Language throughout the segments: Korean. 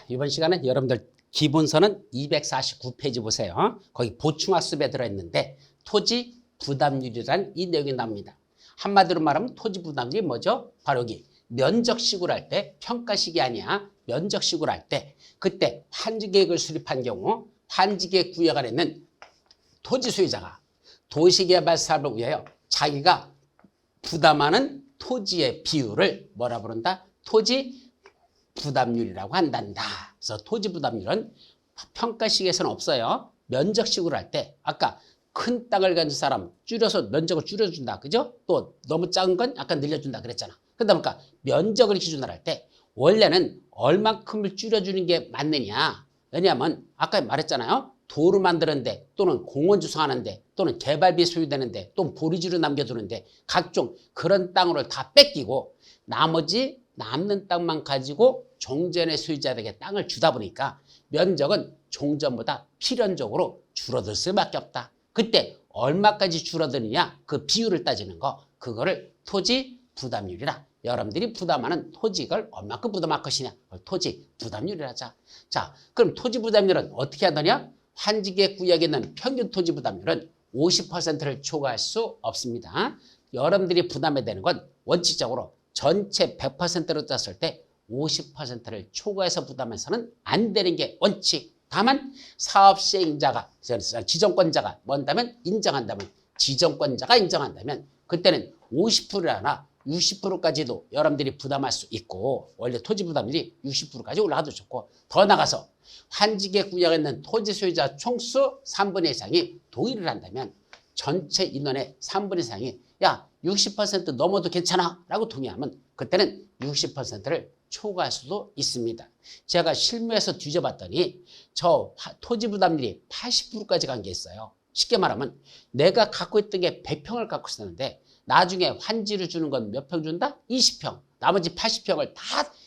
이번 시간은 여러분들 기본서는 249페이지 보세요. 거기 보충학습에 들어있는데 토지 부담률이란 이 내용이 나옵니다. 한마디로 말하면 토지 부담률이 뭐죠? 바로 여기 면적식으로 할 때, 평가식이 아니야. 면적식으로 할 때 그때 환지계획을 수립한 경우 환지계획 구역 안에 있는 토지 소유자가 도시개발 사업을 위하여 자기가 부담하는 토지의 비율을 뭐라 부른다? 토지 부담률이라고 한단다. 그래서 토지 부담률은 평가식에서는 없어요. 면적식으로 할 때 아까 큰 땅을 가진 사람 줄여서 면적을 줄여준다. 그죠? 또 너무 작은 건 약간 늘려준다 그랬잖아. 그러다 보니까 면적을 기준으로 할 때 원래는 얼만큼을 줄여주는 게 맞느냐. 왜냐하면 아까 말했잖아요. 도로 만드는데 또는 공원 조성하는데 또는 개발비 소유되는데 또는 보리지로 남겨두는데 각종 그런 땅을 다 뺏기고 나머지 남는 땅만 가지고 종전의 소유자에게 땅을 주다 보니까 면적은 종전보다 필연적으로 줄어들 수밖에 없다. 그때 얼마까지 줄어드느냐 그 비율을 따지는 거 그거를 토지 부담률이라. 여러분들이 부담하는 토지를 얼마큼 부담할 것이냐 그걸 토지 부담률이라 하자. 자, 그럼 토지 부담률은 어떻게 하느냐? 환지계 구역에 있는 평균 토지 부담률은 50%를 초과할 수 없습니다. 여러분들이 부담해야 되는 건 원칙적으로 전체 100%로 짰을 때 50%를 초과해서 부담해서는 안 되는 게 원칙. 다만 사업 시행자가 지정권자가 뭔다면 인정한다면 지정권자가 인정한다면 그때는 50%나 60%까지도 여러분들이 부담할 수 있고 원래 토지 부담률이 60%까지 올라가도 좋고 더 나가서 환지계 구역에 있는 토지 소유자 총수 3분의 2 이상이 동의를 한다면 전체 인원의 3분의 2 이상이 야 60% 넘어도 괜찮아 라고 동의하면 그때는 60%를 초과할 수도 있습니다. 제가 실무에서 뒤져봤더니 저 토지 부담률이 80%까지 간 게 있어요. 쉽게 말하면 내가 갖고 있던 게 100평을 갖고 있었는데 나중에 환지를 주는 건 몇 평 준다? 20평. 나머지 80평을 다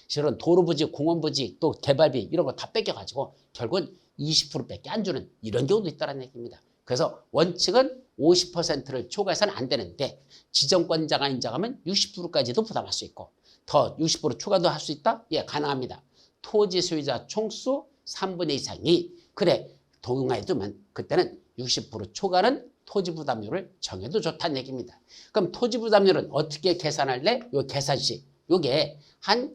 저런 도로부지, 공원부지, 또 개발비 이런 거 다 뺏겨가지고 결국은 20%밖에 안 주는 이런 경우도 있다는 얘기입니다. 그래서 원칙은 50%를 초과해서는 안 되는데 지정권자가 인정하면 60%까지도 부담할 수 있고 더 60% 초과도 할 수 있다? 예, 가능합니다. 토지 소유자 총수 3분의 2 이상이 그래 동의해 두면 그때는 60% 초과는 토지 부담률을 정해도 좋다는 얘기입니다. 그럼 토지 부담률은 어떻게 계산할래? 요 계산식. 요게 한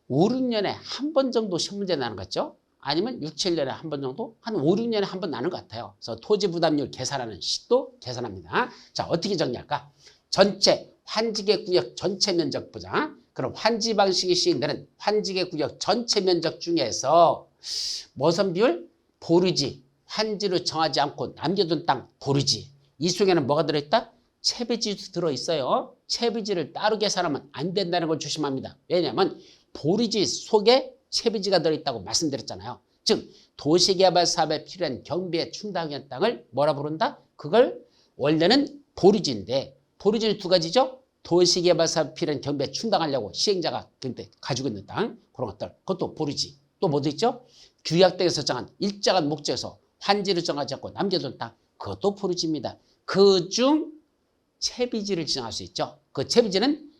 5, 6년에 한 번 정도 시험 문제 나는 것 같죠? 아니면 6, 7년에 한 번 정도? 한 5, 6년에 한 번 나는 것 같아요. 그래서 토지 부담률 계산하는 식도 계산합니다. 자, 어떻게 정리할까? 전체 환지계 구역 전체 면적 보자. 그럼 환지 방식이 시행되는 환지계 구역 전체 면적 중에서 무슨 비율? 보류지. 환지로 정하지 않고 남겨둔 땅 보류지. 이 속에는 뭐가 들어있다? 채비지도 들어있어요. 채비지를 따로 계산하면 안 된다는 걸 조심합니다. 왜냐하면 보류지 속에 채비지가 들어있다고 말씀드렸잖아요. 즉 도시개발 사업에 필요한 경비에 충당한 땅을 뭐라 부른다? 그걸 원래는 보류지인데 보류지는 두 가지죠. 도시개발 사업에 필요한 경비에 충당하려고 시행자가 그때 가지고 있는 땅 그런 것들 그것도 보류지. 또 뭐도 있죠? 규약등에서 정한 일정한 목적에서 환지를 정하지 않고 남겨둔 땅 그것도 보류지입니다. 그중 채비지를 지정할 수 있죠. 그 채비지는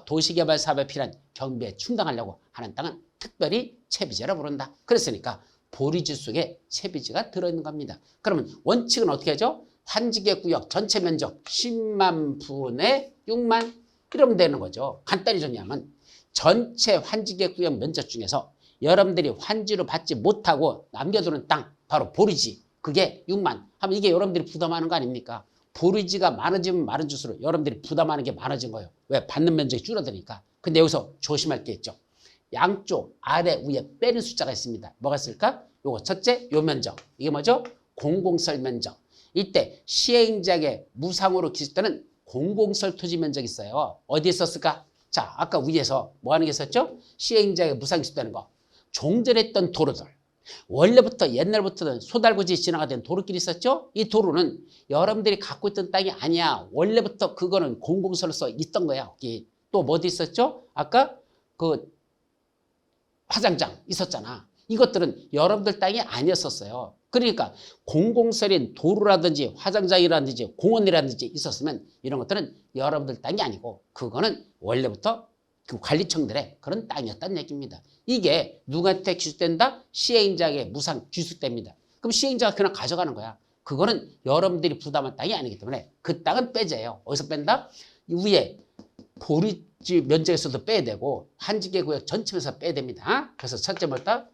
도시개발 사업에 필요한 경비에 충당하려고 하는 땅은 특별히 채비지라 부른다. 그랬으니까 보류지 속에 채비지가 들어있는 겁니다. 그러면 원칙은 어떻게 하죠? 환지계 구역 전체 면적 10만 분의 6만 이러면 되는 거죠. 간단히 정리하면 전체 환지계 구역 면적 중에서 여러분들이 환지로 받지 못하고 남겨두는 땅 바로 보류지 그게 6만 하면 이게 여러분들이 부담하는 거 아닙니까? 보류지가 많아지면 많아질수록 여러분들이 부담하는 게 많아진 거예요. 왜? 받는 면적이 줄어드니까. 근데 여기서 조심할 게 있죠. 양쪽 아래 위에 빼는 숫자가 있습니다. 뭐가 있을까? 요거 첫째 요 면적 이게 뭐죠? 공공설 면적. 이때 시행자에게 무상으로 기술되는 공공설 토지 면적이 있어요. 어디에 썼을까? 자 아까 위에서 뭐 하는 게 있었죠? 시행자에게 무상 기술되는 거. 종전했던 도로들 원래부터 옛날부터는 소달구지 지나가던 도로길이 있었죠? 이 도로는 여러분들이 갖고 있던 땅이 아니야. 원래부터 그거는 공공설로서 있던 거야. 또 뭐도 있었죠? 아까 그 화장장 있었잖아. 이것들은 여러분들 땅이 아니었었어요. 그러니까 공공설인 도로라든지 화장장이라든지 공원이라든지 있었으면 이런 것들은 여러분들 땅이 아니고 그거는 원래부터 그 관리청들의 그런 땅이었다는 얘기입니다. 이게 누구한테 기술된다? 시행자에게 무상 기술됩니다. 그럼 시행자가 그냥 가져가는 거야. 그거는 여러분들이 부담한 땅이 아니기 때문에 그 땅은 빼져요. 어디서 뺀다? 위에 보리지 면적에서도 빼야 되고 환지계 구역 전체에서 빼야 됩니다. 그래서 첫째 뭐다?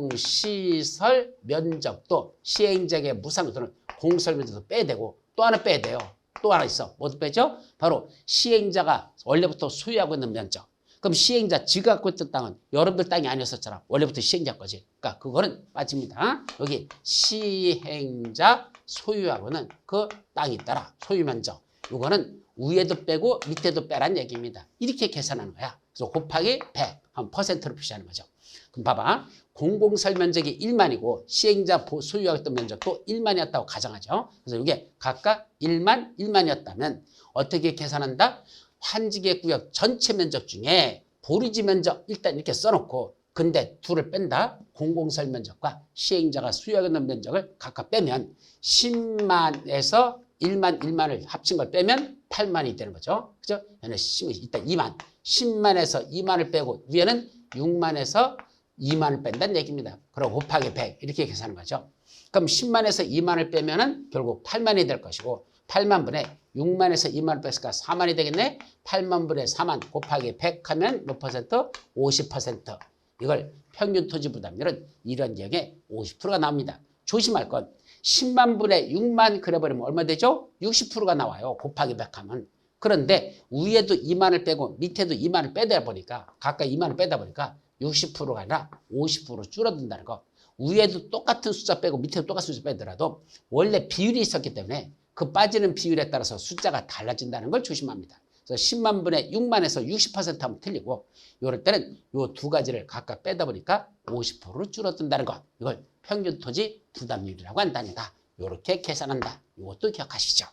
공공시설 면적도 시행자에게 무상 또는 공시설 면적도 빼야 되고 또 하나 빼야 돼요. 또 하나 있어. 뭐도 빼죠? 바로 시행자가 원래부터 소유하고 있는 면적. 그럼 시행자 지가 갖고 있던 땅은 여러분들 땅이 아니었었잖아. 원래부터 시행자 거지. 그러니까 그거는 빠집니다. 여기 시행자 소유하고는 그 땅이 있더라. 소유 면적. 이거는 위에도 빼고 밑에도 빼란 얘기입니다. 이렇게 계산하는 거야. 그래서 곱하기 100, 한 퍼센트로 표시하는 거죠. 그럼 봐봐. 공공설 면적이 1만이고 시행자 소유하고 있던 면적도 1만이었다고 가정하죠. 그래서 이게 각각 1만, 1만이었다면 어떻게 계산한다? 환지계 구역 전체 면적 중에 보리지 면적 일단 이렇게 써놓고 근데 둘을 뺀다. 공공설 면적과 시행자가 소유하고 있는 면적을 각각 빼면 10만에서 1만, 1만을 합친 걸 빼면 8만이 되는 거죠. 그죠? 얘는 일단 2만. 10만에서 2만을 빼고 위에는 6만에서 2만을 뺀다는 얘기입니다. 그리고 곱하기 100 이렇게 계산하는 거죠. 그럼 10만에서 2만을 빼면은 결국 8만이 될 것이고 8만 분의 6만에서 2만을 뺐으니까 4만이 되겠네. 8만 분의 4만 곱하기 100 하면 몇 퍼센트? 50%. 이걸 평균 토지 부담률은 이런 지역에 50%가 나옵니다. 조심할 건 10만 분의 6만 그려버리면 얼마 되죠? 60%가 나와요. 곱하기 100 하면. 그런데 위에도 2만을 빼고 밑에도 2만을 빼다 보니까 각각 2만을 빼다 보니까 60%가 아니라 50% 줄어든다는 거. 위에도 똑같은 숫자 빼고 밑에도 똑같은 숫자 빼더라도 원래 비율이 있었기 때문에 그 빠지는 비율에 따라서 숫자가 달라진다는 걸 조심합니다. 그래서 10만 분의 6만에서 60% 하면 틀리고 이럴 때는 이 두 가지를 각각 빼다 보니까 50%로 줄어든다는 것. 이걸 평균 토지 부담률이라고 한답니다. 이렇게 계산한다. 이것도 기억하시죠.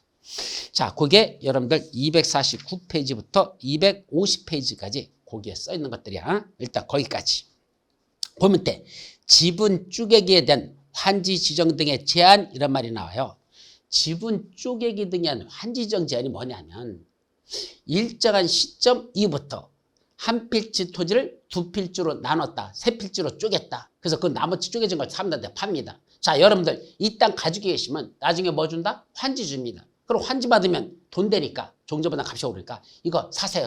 자, 그게 여러분들 249페이지부터 250페이지까지 거기에 써 있는 것들이야. 일단 거기까지. 보면 때 지분 쪼개기에 대한 환지 지정 등의 제한 이런 말이 나와요. 지분 쪼개기 등에 대한 환지 지정 제한이 뭐냐면 일정한 시점 이후부터 한 필지 토지를 두 필지로 나눴다. 세 필지로 쪼갰다. 그래서 그 나머지 쪼개진 걸 사람들한테 팝니다. 자, 여러분들 이 땅 가지고 계시면 나중에 뭐 준다? 환지 줍니다. 그럼 환지 받으면 돈 되니까 종전보다 값이 오르니까 이거 사세요.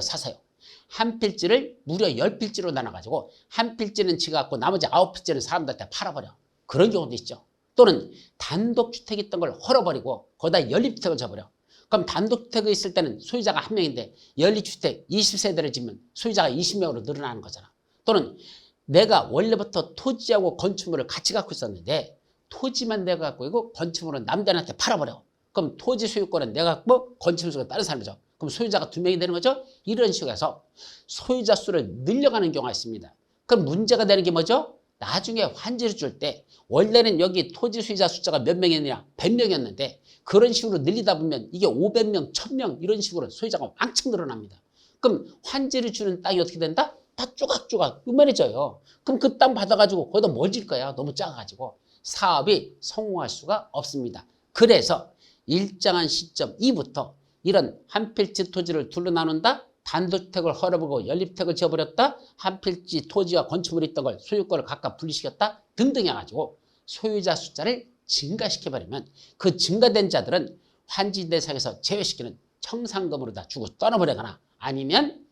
한 필지를 무려 10필지로 나눠가지고 한 필지는 지가 갖고 나머지 9필지는 사람들한테 팔아버려. 그런 경우도 있죠. 또는 단독주택이 있던 걸 헐어버리고 거기다 연립주택을 줘버려. 그럼 단독주택이 있을 때는 소유자가 한 명인데 연립주택 20세대를 지면 소유자가 20명으로 늘어나는 거잖아. 또는 내가 원래부터 토지하고 건축물을 같이 갖고 있었는데 토지만 내가 갖고 있고 건축물은 남들한테 팔아버려. 그럼 토지 소유권은 내가 갖고 건축물 소유가 다른 사람이죠. 그럼 소유자가 2명이 되는 거죠. 이런 식으로 해서 소유자 수를 늘려가는 경우가 있습니다. 그럼 문제가 되는 게 뭐죠? 나중에 환지를 줄 때 원래는 여기 토지 소유자 숫자가 몇 명이었느냐? 100명이었는데 그런 식으로 늘리다 보면 이게 500명, 1000명 이런 식으로 소유자가 왕창 늘어납니다. 그럼 환지를 주는 땅이 어떻게 된다? 다 조각조각 요만해져요. 그럼 그 땅 받아가지고 거기다 뭘 질 거야? 너무 작아가지고 사업이 성공할 수가 없습니다. 그래서 일정한 시점 이후부터 이런 한 필지 토지를 둘로 나눈다. 단독주택을 헐어보고 연립주택을 지어버렸다. 한 필지 토지와 건축물이 있던 걸 소유권을 각각 분리시켰다. 등등 해가지고 소유자 숫자를 증가시켜버리면 그 증가된 자들은 환지 대상에서 제외시키는 청산금으로 다 주고 떠나버리거나 아니면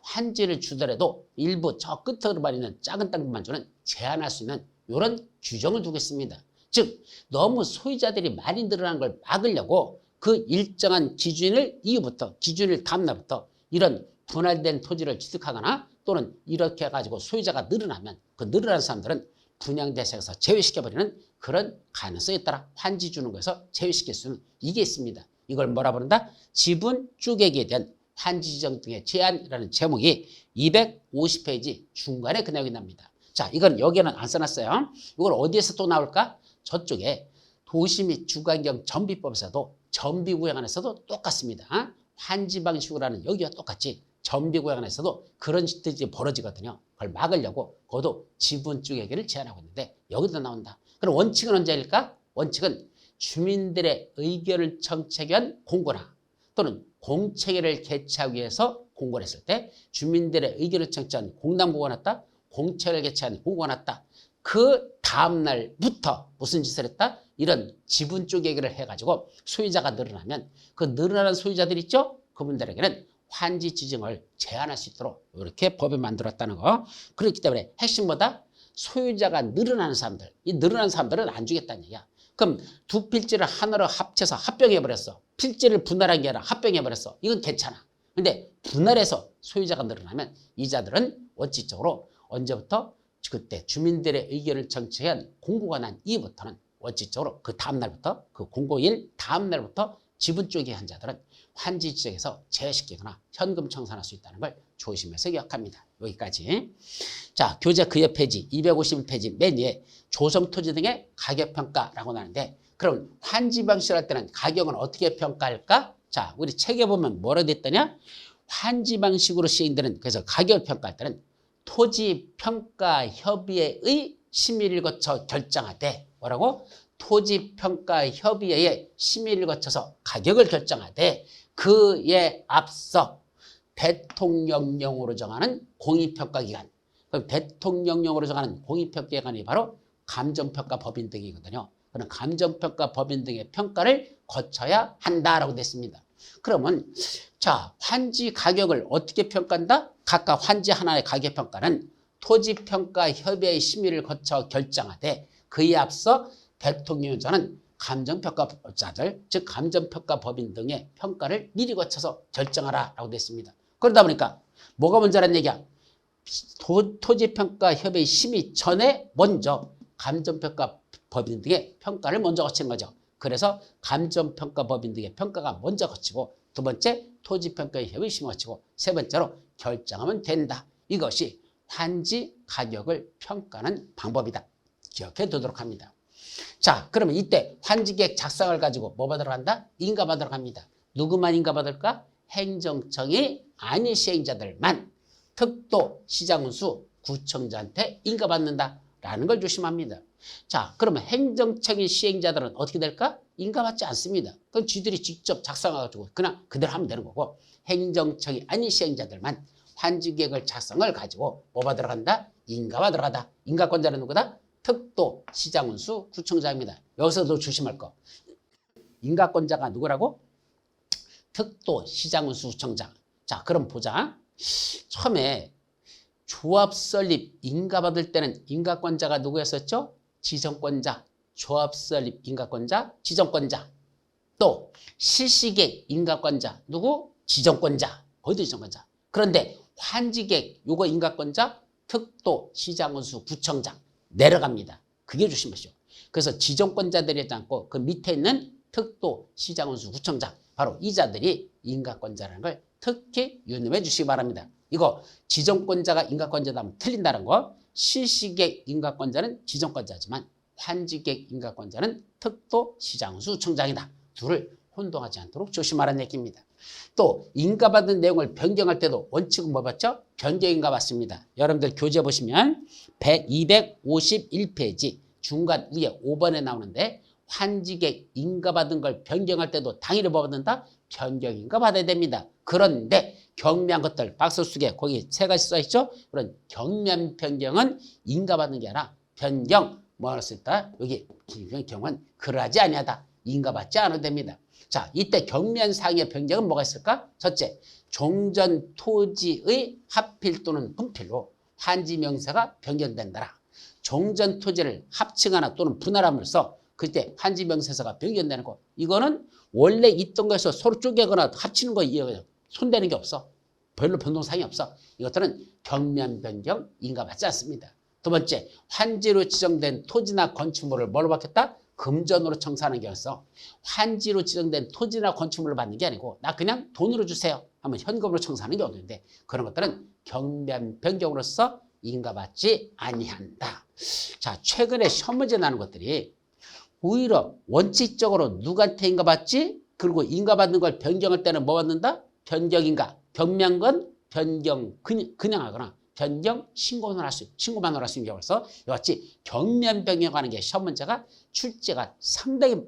환지를 주더라도 일부 저 끝으로만 있는 작은 땅만 주는 제한할 수 있는 이런 규정을 두고 있습니다. 즉 너무 소유자들이 많이 늘어나는 걸 막으려고 그 일정한 기준을 이후부터 기준일 다음날부터 이런 분할된 토지를 취득하거나 또는 이렇게 해가지고 소유자가 늘어나면 그 늘어난 사람들은 분양 대상에서 제외시켜버리는 그런 가능성에 따라 환지 주는 거에서 제외시킬 수는 이게 있습니다. 이걸 뭐라 부른다? 지분 쪼개기에 대한 환지 지정 등의 제한이라는 제목이 250페이지 중간에 그 내용이 납니다. 자, 이건 여기에는 안 써놨어요. 이걸 어디에서 또 나올까? 저쪽에 도시 및 주거환경 정비법에서도 정비구역 안에서도 똑같습니다. 환지 방식으로 하는 여기와 똑같이 정비구역 안에서도 그런 짓들이 벌어지거든요. 그걸 막으려고 그것도 지분 쪼개기를 제한하고 있는데 여기도 나온다. 그럼 원칙은 언제일까? 원칙은 주민들의 의견을 청취하기 위한 공고나 또는 공청회를 개최하기 위해서 공고를 했을 때 주민들의 의견을 청취한 공당보고가 났다. 공채를 개최한 보고가 났다. 그 다음 날부터 무슨 짓을 했다? 이런 지분 쪼개기를 해가지고 소유자가 늘어나면 그 늘어나는 소유자들 있죠? 그분들에게는 환지 지정을 제한할 수 있도록 이렇게 법을 만들었다는 거. 그렇기 때문에 핵심보다 소유자가 늘어나는 사람들, 이 늘어나는 사람들은 안 주겠다는 얘기야. 그럼 두 필지를 하나로 합쳐서 합병해버렸어. 필지를 분할한 게 아니라 합병해버렸어. 이건 괜찮아. 근데 분할해서 소유자가 늘어나면 이자들은 원칙적으로 언제부터? 그때 주민들의 의견을 청취한 공고가 난 이후부터는 원칙적으로 그 다음 날부터, 그 공고일 다음 날부터 지분 쪼개기 한 자들은 환지 지정에서 제외시키거나 현금 청산할 수 있다는 걸 조심해서 기억합니다. 여기까지. 자, 교재 그 옆 페이지 251페이지 맨 위에 조성토지 등의 가격평가라고 나오는데, 그럼 환지 방식을 할 때는 가격은 어떻게 평가할까? 자, 우리 책에 보면 뭐라 됐더냐? 환지 방식으로 시행되는, 그래서 가격을 평가할 때는 토지평가협의회의 심의를 거쳐 결정하되, 뭐라고? 토지평가협의회의 심의를 거쳐서 가격을 결정하되 그에 앞서 대통령령으로 정하는 공익평가기관, 그럼 대통령령으로 정하는 공익평가기관이 바로 감정평가법인 등이거든요. 그런 감정평가법인 등의 평가를 거쳐야 한다라고 됐습니다. 그러면 자, 환지 가격을 어떻게 평가한다? 각각 환지 하나의 가격평가는 토지평가협의회의 심의를 거쳐 결정하되 그에 앞서 대통령이 정하는 감정평가자들, 즉 감정평가법인 등의 평가를 미리 거쳐서 결정하라라고 됐습니다. 그러다 보니까 뭐가 먼저라는 얘기야? 토지평가협의회 심의 전에 먼저 감정평가법인 등의 평가를 먼저 거친 거죠. 그래서 감정평가법인 등의 평가가 먼저 거치고, 두 번째 토지평가협의회 심의 거치고, 세 번째로 결정하면 된다. 이것이 환지 가격을 평가하는 방법이다. 기억해 두도록 합니다. 자, 그러면 이때 환지계획 작성을 가지고 뭐 받으러 간다? 인가 받으러 갑니다. 누구만 인가 받을까? 행정청이 아닌 시행자들만 특도 시장운수 구청장한테 인가 받는다라는 걸 조심합니다. 자, 그러면 행정청의 시행자들은 어떻게 될까? 인가 받지 않습니다. 그건 쥐들이 직접 작성해가지고 그냥 그대로 하면 되는 거고, 행정청이 아닌 시행자들만 환지계획을 작성을 가지고 뭐 받으러 간다? 인가 받으러 가다. 인가권자는 누구다? 특도 시장운수 구청장입니다. 여기서도 조심할 거. 인가권자가 누구라고? 특도 시장운수 구청장. 자, 그럼 보자. 처음에 조합 설립 인가 받을 때는 인가권자가 누구였었죠? 지정권자. 조합 설립 인가권자, 지정권자. 또 실시계획 인가권자 누구? 지정권자. 거기도 지정권자. 그런데 환지계획 요거 인가권자 특도 시장운수 구청장 내려갑니다. 그게 조심하시오. 그래서 지정권자들이 있지 않고 그 밑에 있는 특도 시장운수 구청장, 바로 이 자들이 인가권자라는 걸 특히 유념해 주시기 바랍니다. 이거 지정권자가 인가권자다 하면 틀린다는 거. 실시계획 인가권자는 지정권자지만 환지계획 인가권자는 특도 시장운수 구청장이다. 둘을 혼동하지 않도록 조심하라는 얘기입니다. 또 인가받은 내용을 변경할 때도 원칙은 뭐 봤죠? 변경인가 받습니다. 여러분들 교재 보시면 251페이지 중간 위에 5번에 나오는데, 환지계획 인가받은 걸 변경할 때도 당일에 뭐 받는다? 변경인가 받아야 됩니다. 그런데 경미한 것들 박스 속에 거기 세 가지 써있죠? 그런 경미한 변경은 인가받는 게 아니라 변경 뭐 할 수 있다? 여기 경우는 그러하지 아니하다. 인가받지 않아도 됩니다. 자, 이때 경미한 사항의 변경은 뭐가 있을까? 첫째, 종전 토지의 합필 또는 분필로 환지 명세가 변경된다. 종전 토지를 합층하나 또는 분할함으로써 그때 환지 명세서가 변경되는 거. 이거는 원래 있던 것에서 서로 쪼개거나 합치는 거 손대는 게 없어. 별로 변동사항이 없어. 이것들은 경미한 변경 인가받지 않습니다. 두 번째, 환지로 지정된 토지나 건축물을 뭘로 받겠다? 금전으로 청산하는 경우에서 환지로 지정된 토지나 건축물을 받는 게 아니고 나 그냥 돈으로 주세요 하면 현금으로 청산하는 게 없는데, 그런 것들은 경미한 변경으로서 인가받지 아니한다. 자, 최근에 시험 문제 나는 것들이 오히려 원칙적으로 누구한테 인가받지? 그리고 인가받는 걸 변경할 때는 뭐 받는다? 변경인가? 경미한 건 변경 그냥 하거나 변경 신고만 할 수 있는 경우라서 이같이 경미한 변경하는 게 시험 문제가 출제가 상당히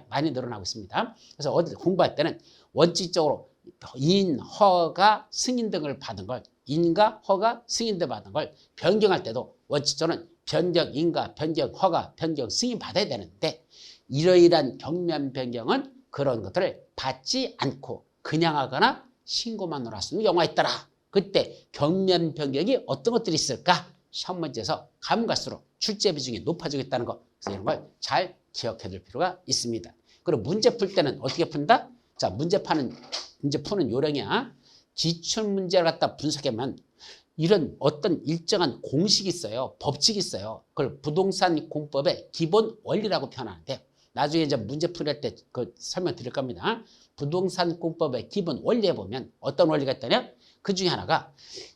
많이 늘어나고 있습니다. 그래서 어디 공부할 때는 원칙적으로 인, 허가, 승인 등을 받은 걸 인가, 허가, 승인 등 받은 걸 변경할 때도 원칙적으로는 변경, 인가, 변경, 허가, 변경, 승인 받아야 되는데 이러이러한 경면 변경은 그런 것들을 받지 않고 그냥 하거나 신고만으로 할 수 있는 경우가 있더라. 그때 경면 변경이 어떤 것들이 있을까? 시험 문제에서 가면 갈수록 출제 비중이 높아지고 있다는 거. 그래서 이런 걸 잘 기억해 둘 필요가 있습니다. 그리고 문제 풀 때는 어떻게 푼다? 자, 문제 푸는 요령이야. 기출 문제를 갖다 분석하면 이런 어떤 일정한 공식이 있어요. 법칙이 있어요. 그걸 부동산 공법의 기본 원리라고 표현하는데 나중에 이제 문제 풀릴 때 그 설명드릴 겁니다. 부동산 공법의 기본 원리에 보면 어떤 원리가 있다냐? 그 중에 하나가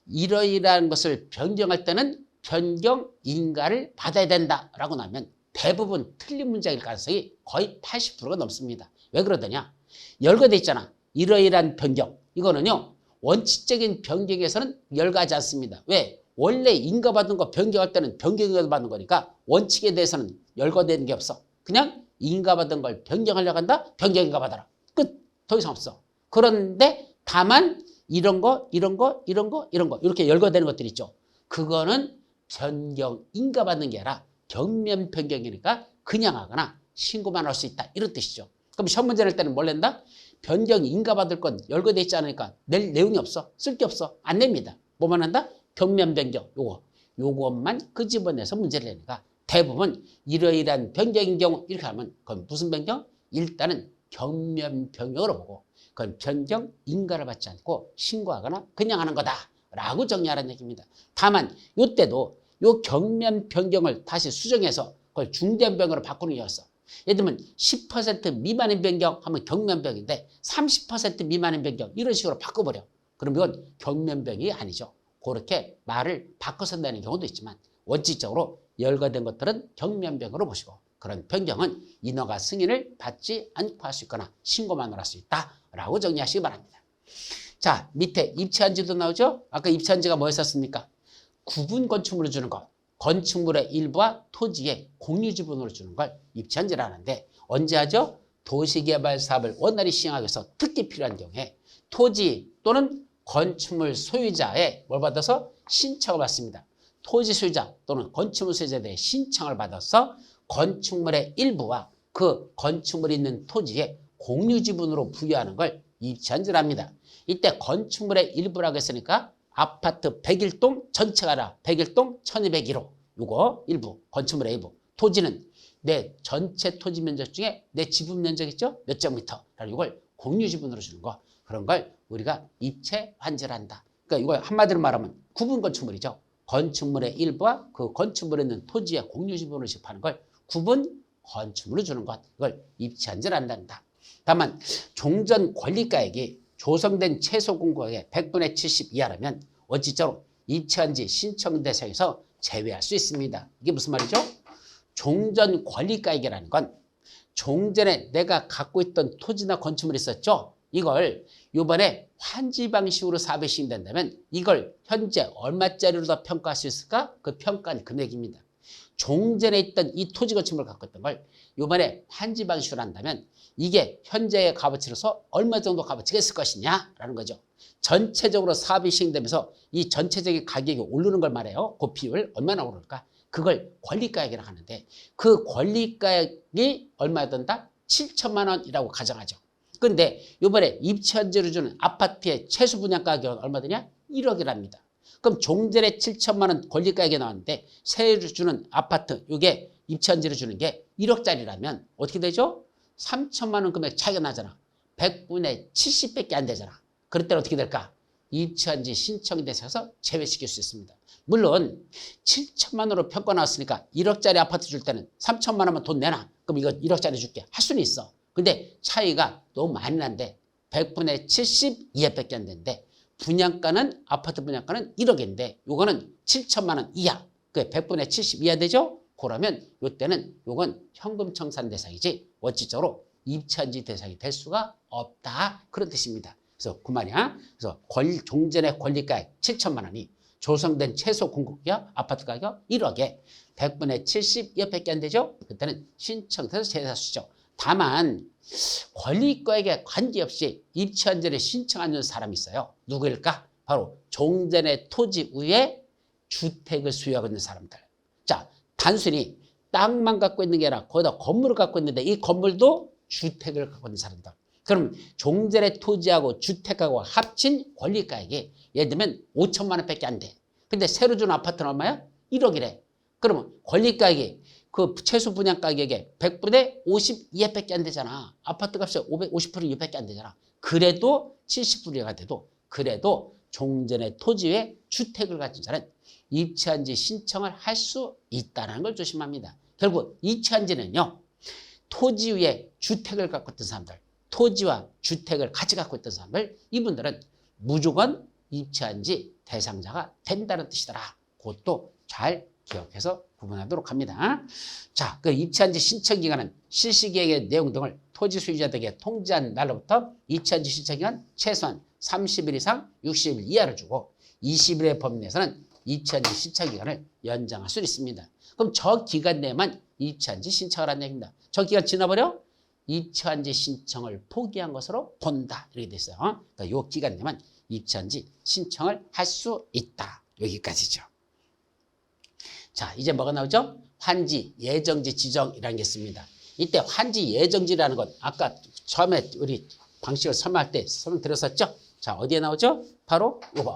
이러이러한 것을 변경할 때는 변경 인가를 받아야 된다라고 나면 대부분 틀린 문제일 가능성이 거의 80%가 넘습니다. 왜 그러더냐? 열거돼 있잖아. 이러이러한 변경. 이거는요. 원칙적인 변경에서는 열거하지 않습니다. 왜? 원래 인가받은 거 변경할 때는 변경인가 받는 거니까 원칙에 대해서는 열거되는 게 없어. 그냥 인가받은 걸 변경하려고 한다? 변경인가 받아라. 끝. 더 이상 없어. 그런데 다만 이런 거 이렇게 열거되는 것들 있죠. 그거는 변경 인가받는 게 아니라 경면 변경이니까 그냥 하거나 신고만 할 수 있다. 이런 뜻이죠. 그럼 시험 문제 낼 때는 뭘 낸다? 변경 인가받을 건 열거돼 있지 않으니까 낼 내용이 없어. 쓸 게 없어. 안 냅니다. 뭐만 한다? 경면 변경. 요것만 끄집어내서 문제를 내니까 대부분 이러이러한 변경인 경우 이렇게 하면 그건 무슨 변경? 일단은 경면 변경으로 보고 그건 변경 인가를 받지 않고 신고하거나 그냥 하는 거다라고 정리하라는 얘기입니다. 다만 이때도 요 경면 변경을 다시 수정해서 그걸 중대한 변경으로 바꾸는 게 있어. 예를 들면 10% 미만인 변경 하면 경면 변경인데 30% 미만인 변경 이런 식으로 바꿔버려. 그럼 이건 경면 변경이 아니죠. 그렇게 말을 바꿔서 내는 경우도 있지만 원칙적으로 열거된 것들은 경면 변경으로 보시고 그런 변경은 인허가 승인을 받지 않고 할 수 있거나 신고만으로 할 수 있다라고 정리하시기 바랍니다. 자, 밑에 입체한지도 나오죠? 아까 입체한지가 뭐였었습니까? 구분 건축물을 주는 것. 건축물의 일부와 토지의 공유 지분으로 주는 걸 입체한지를 하는데 언제 하죠? 도시개발 사업을 원활히 시행하기 위해서 특히 필요한 경우에 토지 또는 건축물 소유자의 뭘 받아서 신청을 받습니다. 토지 소유자 또는 건축물 소유자에 대해 신청을 받아서 건축물의 일부와 그 건축물이 있는 토지의 공유 지분으로 부여하는 걸 입체한지를 합니다. 이때 건축물의 일부라고 했으니까 아파트 101동 전체가 아니라 101동 1201호 요거 일부 건축물의 일부 토지는 내 전체 토지 면적 중에 내 지분 면적 있죠? 몇 제곱미터 이걸 공유 지분으로 주는 거 그런 걸 우리가 입체 환지를 한다. 그러니까 이걸 한마디로 말하면 구분 건축물이죠. 건축물의 일부와 그 건축물에 있는 토지의 공유 지분으로 집하는 걸 구분 건축물로 주는 것 이걸 입체 환지를 한단다. 다만 종전 권리가액이 조성된 최소 공고액의 100분의 70 이하라면 원칙적으로 입체한지 신청 대상에서 제외할 수 있습니다. 이게 무슨 말이죠? 종전 권리가액이라는 건 종전에 내가 갖고 있던 토지나 건축물이 있었죠? 이걸 이번에 환지 방식으로 사업이 시행된다면 이걸 현재 얼마짜리로 더 평가할 수 있을까? 그 평가한 금액입니다. 종전에 있던 이 토지 건축물을 갖고 있던 걸 이번에 환지 방식으로 한다면 이게 현재의 값어치로서 얼마 정도 값어치가 있을 것이냐라는 거죠. 전체적으로 사업이 시행되면서 이 전체적인 가격이 오르는 걸 말해요. 그 비율 얼마나 오를까? 그걸 권리가액이라고 하는데 그 권리가액이 얼마야 된다? 7천만 원이라고 가정하죠. 그런데 이번에 입체한지로 주는 아파트의 최소 분양 가격은 얼마 되냐? 1억이랍니다. 그럼 종전에 7천만 원 권리가액이 나왔는데 세율을 주는 아파트 이게 입체한지로 주는 게 1억짜리라면 어떻게 되죠? 3천만 원 금액 차이가 나잖아. 100분의 70밖에 안 되잖아. 그럴 때는 어떻게 될까? 입체한지 신청이 돼서 제외시킬 수 있습니다. 물론 7천만 원으로 평가 나왔으니까 1억짜리 아파트 줄 때는 3천만 원만 돈 내놔. 그럼 이거 1억짜리 줄게. 할 수는 있어. 근데 차이가 너무 많이 난데 100분의 70 이하밖에 안 되는데 분양가는 아파트 분양가는 1억인데 요거는 7천만 원 이하. 그게 100분의 70 이하 되죠? 그러면 요때는 요건 현금 청산 대상이지 원칙적으로 입체한지 대상이 될 수가 없다. 그런 뜻입니다. 그래서 그 말이야. 그래서 종전의 권리가액 7천만 원이 조성된 최소 공급기업 아파트 가격 1억에 100분의 70 이하밖에 안 되죠? 그때는 신청돼서 제외할 수 있죠. 다만 권리과에게 관계없이 입주한지를 신청하는 사람이 있어요. 누구일까? 바로 종전의 토지 위에 주택을 소유하고 있는 사람들. 자, 단순히 땅만 갖고 있는 게 아니라 거기다 건물을 갖고 있는데 이 건물도 주택을 갖고 있는 사람들. 그럼 종전의 토지하고 주택하고 합친 권리가액이 예를 들면 5천만 원밖에 안 돼. 근데 새로 준 아파트는 얼마야? 1억이래. 그러면 권리가액이 그 최소 분양 가격의 100분의 52회밖에 안 되잖아. 아파트 값이 50% 이밖에 안 되잖아. 그래도 70%가 돼도 그래도 종전의 토지 위에 주택을 가진 자는 입주한지 신청을 할 수 있다는 걸 조심합니다. 결국 입주한지는요. 토지 위에 주택을 갖고 있던 사람들, 토지와 주택을 같이 갖고 있던 사람들, 이분들은 무조건 입주한지 대상자가 된다는 뜻이더라. 그것도 잘 기억해서 구분하도록 합니다. 자, 그 입주한지 신청 기간은 실시계획의 내용 등을 토지 소유자들에게 통지한 날로부터 입주한지 신청 기간 최소한 30일 이상 60일 이하를 주고 20일의 범위 내에서는 입주한지 신청 기간을 연장할 수 있습니다. 그럼 저 기간 내에만 입주한지 신청을 하는 얘기입니다. 저 기간 지나버려 입주한지 신청을 포기한 것으로 본다. 이렇게 돼 있어요. 그러니까 이 기간 내에만 입주한지 신청을 할 수 있다. 여기까지죠. 자, 이제 뭐가 나오죠? 환지, 예정지, 지정이라는 게 있습니다. 이때 환지, 예정지라는 건 아까 처음에 우리 방식을 설명할 때 설명드렸었죠? 자, 어디에 나오죠? 바로 이거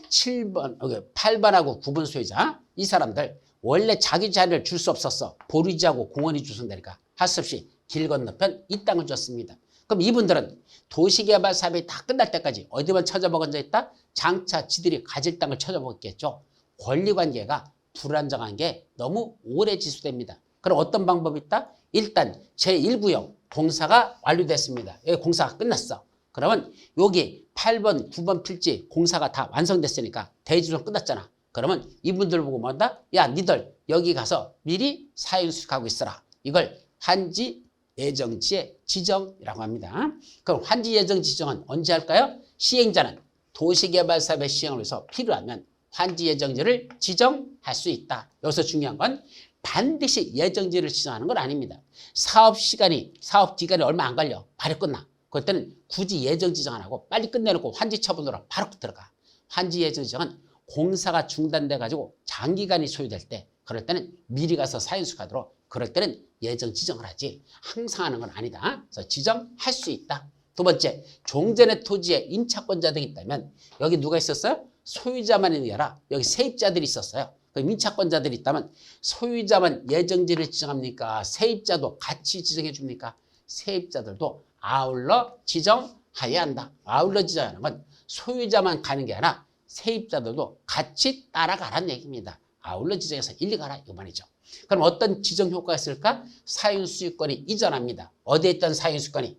7번, 8번하고 9번 소유자. 이 사람들 원래 자기 자리를 줄 수 없었어. 보류지하고 공원이 주선되니까 할 수 없이 길 건너편 이 땅을 줬습니다. 그럼 이분들은 도시개발 사업이 다 끝날 때까지 어디만 찾아먹은 자 있다? 장차 지들이 가질 땅을 찾아먹겠죠. 권리관계가 불안정한 게 너무 오래 지수됩니다. 그럼 어떤 방법이 있다? 일단 제1구역 공사가 완료됐습니다. 여기 공사가 끝났어. 그러면 여기 8번, 9번 필지 공사가 다 완성됐으니까 대지조정 끝났잖아. 그러면 이분들 보고 뭐한다? 야, 니들 여기 가서 미리 사유수익하고 있어라. 이걸 환지 예정지의 지정이라고 합니다. 그럼 환지 예정 지정은 언제 할까요? 시행자는 도시개발사업의 시행을 위해서 필요하면 환지 예정지를 지정할 수 있다. 여기서 중요한 건 반드시 예정지를 지정하는 건 아닙니다. 사업 기간이 얼마 안 걸려. 바로 끝나. 그럴 때는 굳이 예정 지정 안 하고 빨리 끝내놓고 환지 처분으로 바로 들어가. 환지 예정 지정은 공사가 중단돼가지고 장기간이 소요될 때, 그럴 때는 미리 가서 사인수카도록, 그럴 때는 예정 지정을 하지 항상 하는 건 아니다. 그래서 지정할 수 있다. 두 번째, 종전의 토지에 임차권자 등이 있다면 여기 누가 있었어요? 소유자만이 아니라 여기 세입자들이 있었어요. 임차권자들이 있다면 소유자만 예정지를 지정합니까? 세입자도 같이 지정해 줍니까? 세입자들도 아울러 지정해야 한다. 아울러 지정하는 건 소유자만 가는 게 아니라 세입자들도 같이 따라가라는 얘기입니다. 아울러 지정해서 일리 가라 이 말이죠. 그럼 어떤 지정 효과가 있을까? 사용수익권이 이전합니다. 어디에 있던 사용수익권이?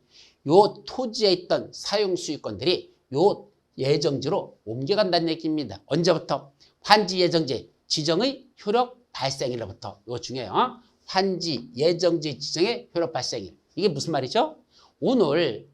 요 토지에 있던 사용수익권들이 요 예정지로 옮겨간다는 얘기입니다. 언제부터? 환지 예정지 지정의 효력 발생일로부터. 이거 중요해요. 환지 예정지 지정의 효력 발생일. 이게 무슨 말이죠? 오늘이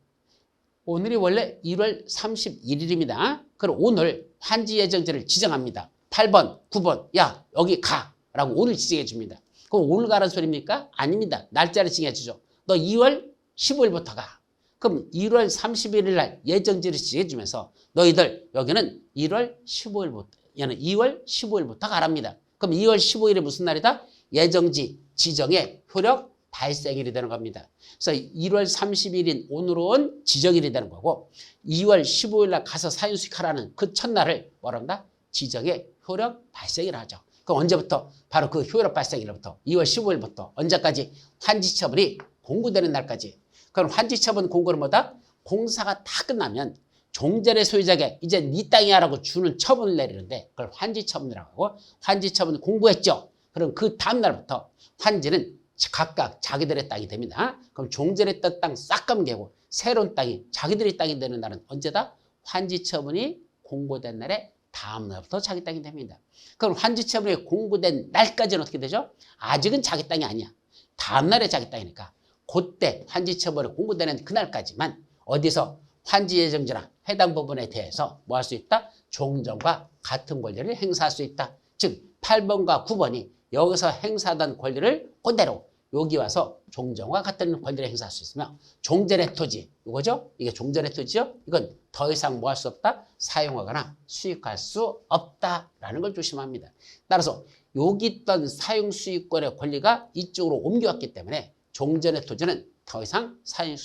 원래 1월 31일입니다. 그럼 오늘 환지 예정지를 지정합니다. 8번, 9번, 야 여기 가 라고 오늘 지정해 줍니다. 그럼 오늘 가라는 소리입니까? 아닙니다. 날짜를 지정해 주죠. 너 2월 15일부터 가. 그럼 1월 31일 날 예정지를 지정해 주면서 너희들 여기는 1월 15일부터, 얘는 2월 15일부터 가랍니다. 그럼 2월 15일이 무슨 날이다? 예정지 지정의 효력 발생일이 되는 겁니다. 그래서 1월 30일인 오늘은 지정일이 되는 거고 2월 15일 날 가서 사유수익하라는 그 첫날을 뭐라 한다? 지정의 효력 발생이라 하죠. 그럼 언제부터? 바로 그 효력 발생일부터 2월 15일부터 언제까지? 환지처분이 공고되는 날까지. 그럼 환지처분 공고는 뭐다? 공사가 다 끝나면 종전의 소유자에게 이제 네 땅이야 라고 주는 처분을 내리는데 그걸 환지처분이라고 하고, 환지처분 공고했죠. 그럼 그 다음 날부터 환지는 각각 자기들의 땅이 됩니다. 그럼 종전에 있던 땅 싹 감개고 새로운 땅이 자기들의 땅이 되는 날은 언제다? 환지처분이 공고된 날에 다음 날부터 자기 땅이 됩니다. 그럼 환지처분이 공고된 날까지는 어떻게 되죠? 아직은 자기 땅이 아니야. 다음 날에 자기 땅이니까 그때 환지처분이 공고되는 그날까지만 어디서 환지예정지나 해당 부분에 대해서 뭐 할 수 있다? 종전과 같은 권리를 행사할 수 있다. 즉 8번과 9번이 여기서 행사하던 권리를 그대로 여기 와서 종전과 같은 권리를 행사할 수 있으며 종전의 토지, 이거죠? 이게 종전의 토지죠? 이건 더 이상 뭐 할 수 없다? 사용하거나 수익할 수 없다라는 걸 조심합니다. 따라서 여기 있던 사용 수익권의 권리가 이쪽으로 옮겨왔기 때문에 종전의 토지는 더 이상 사용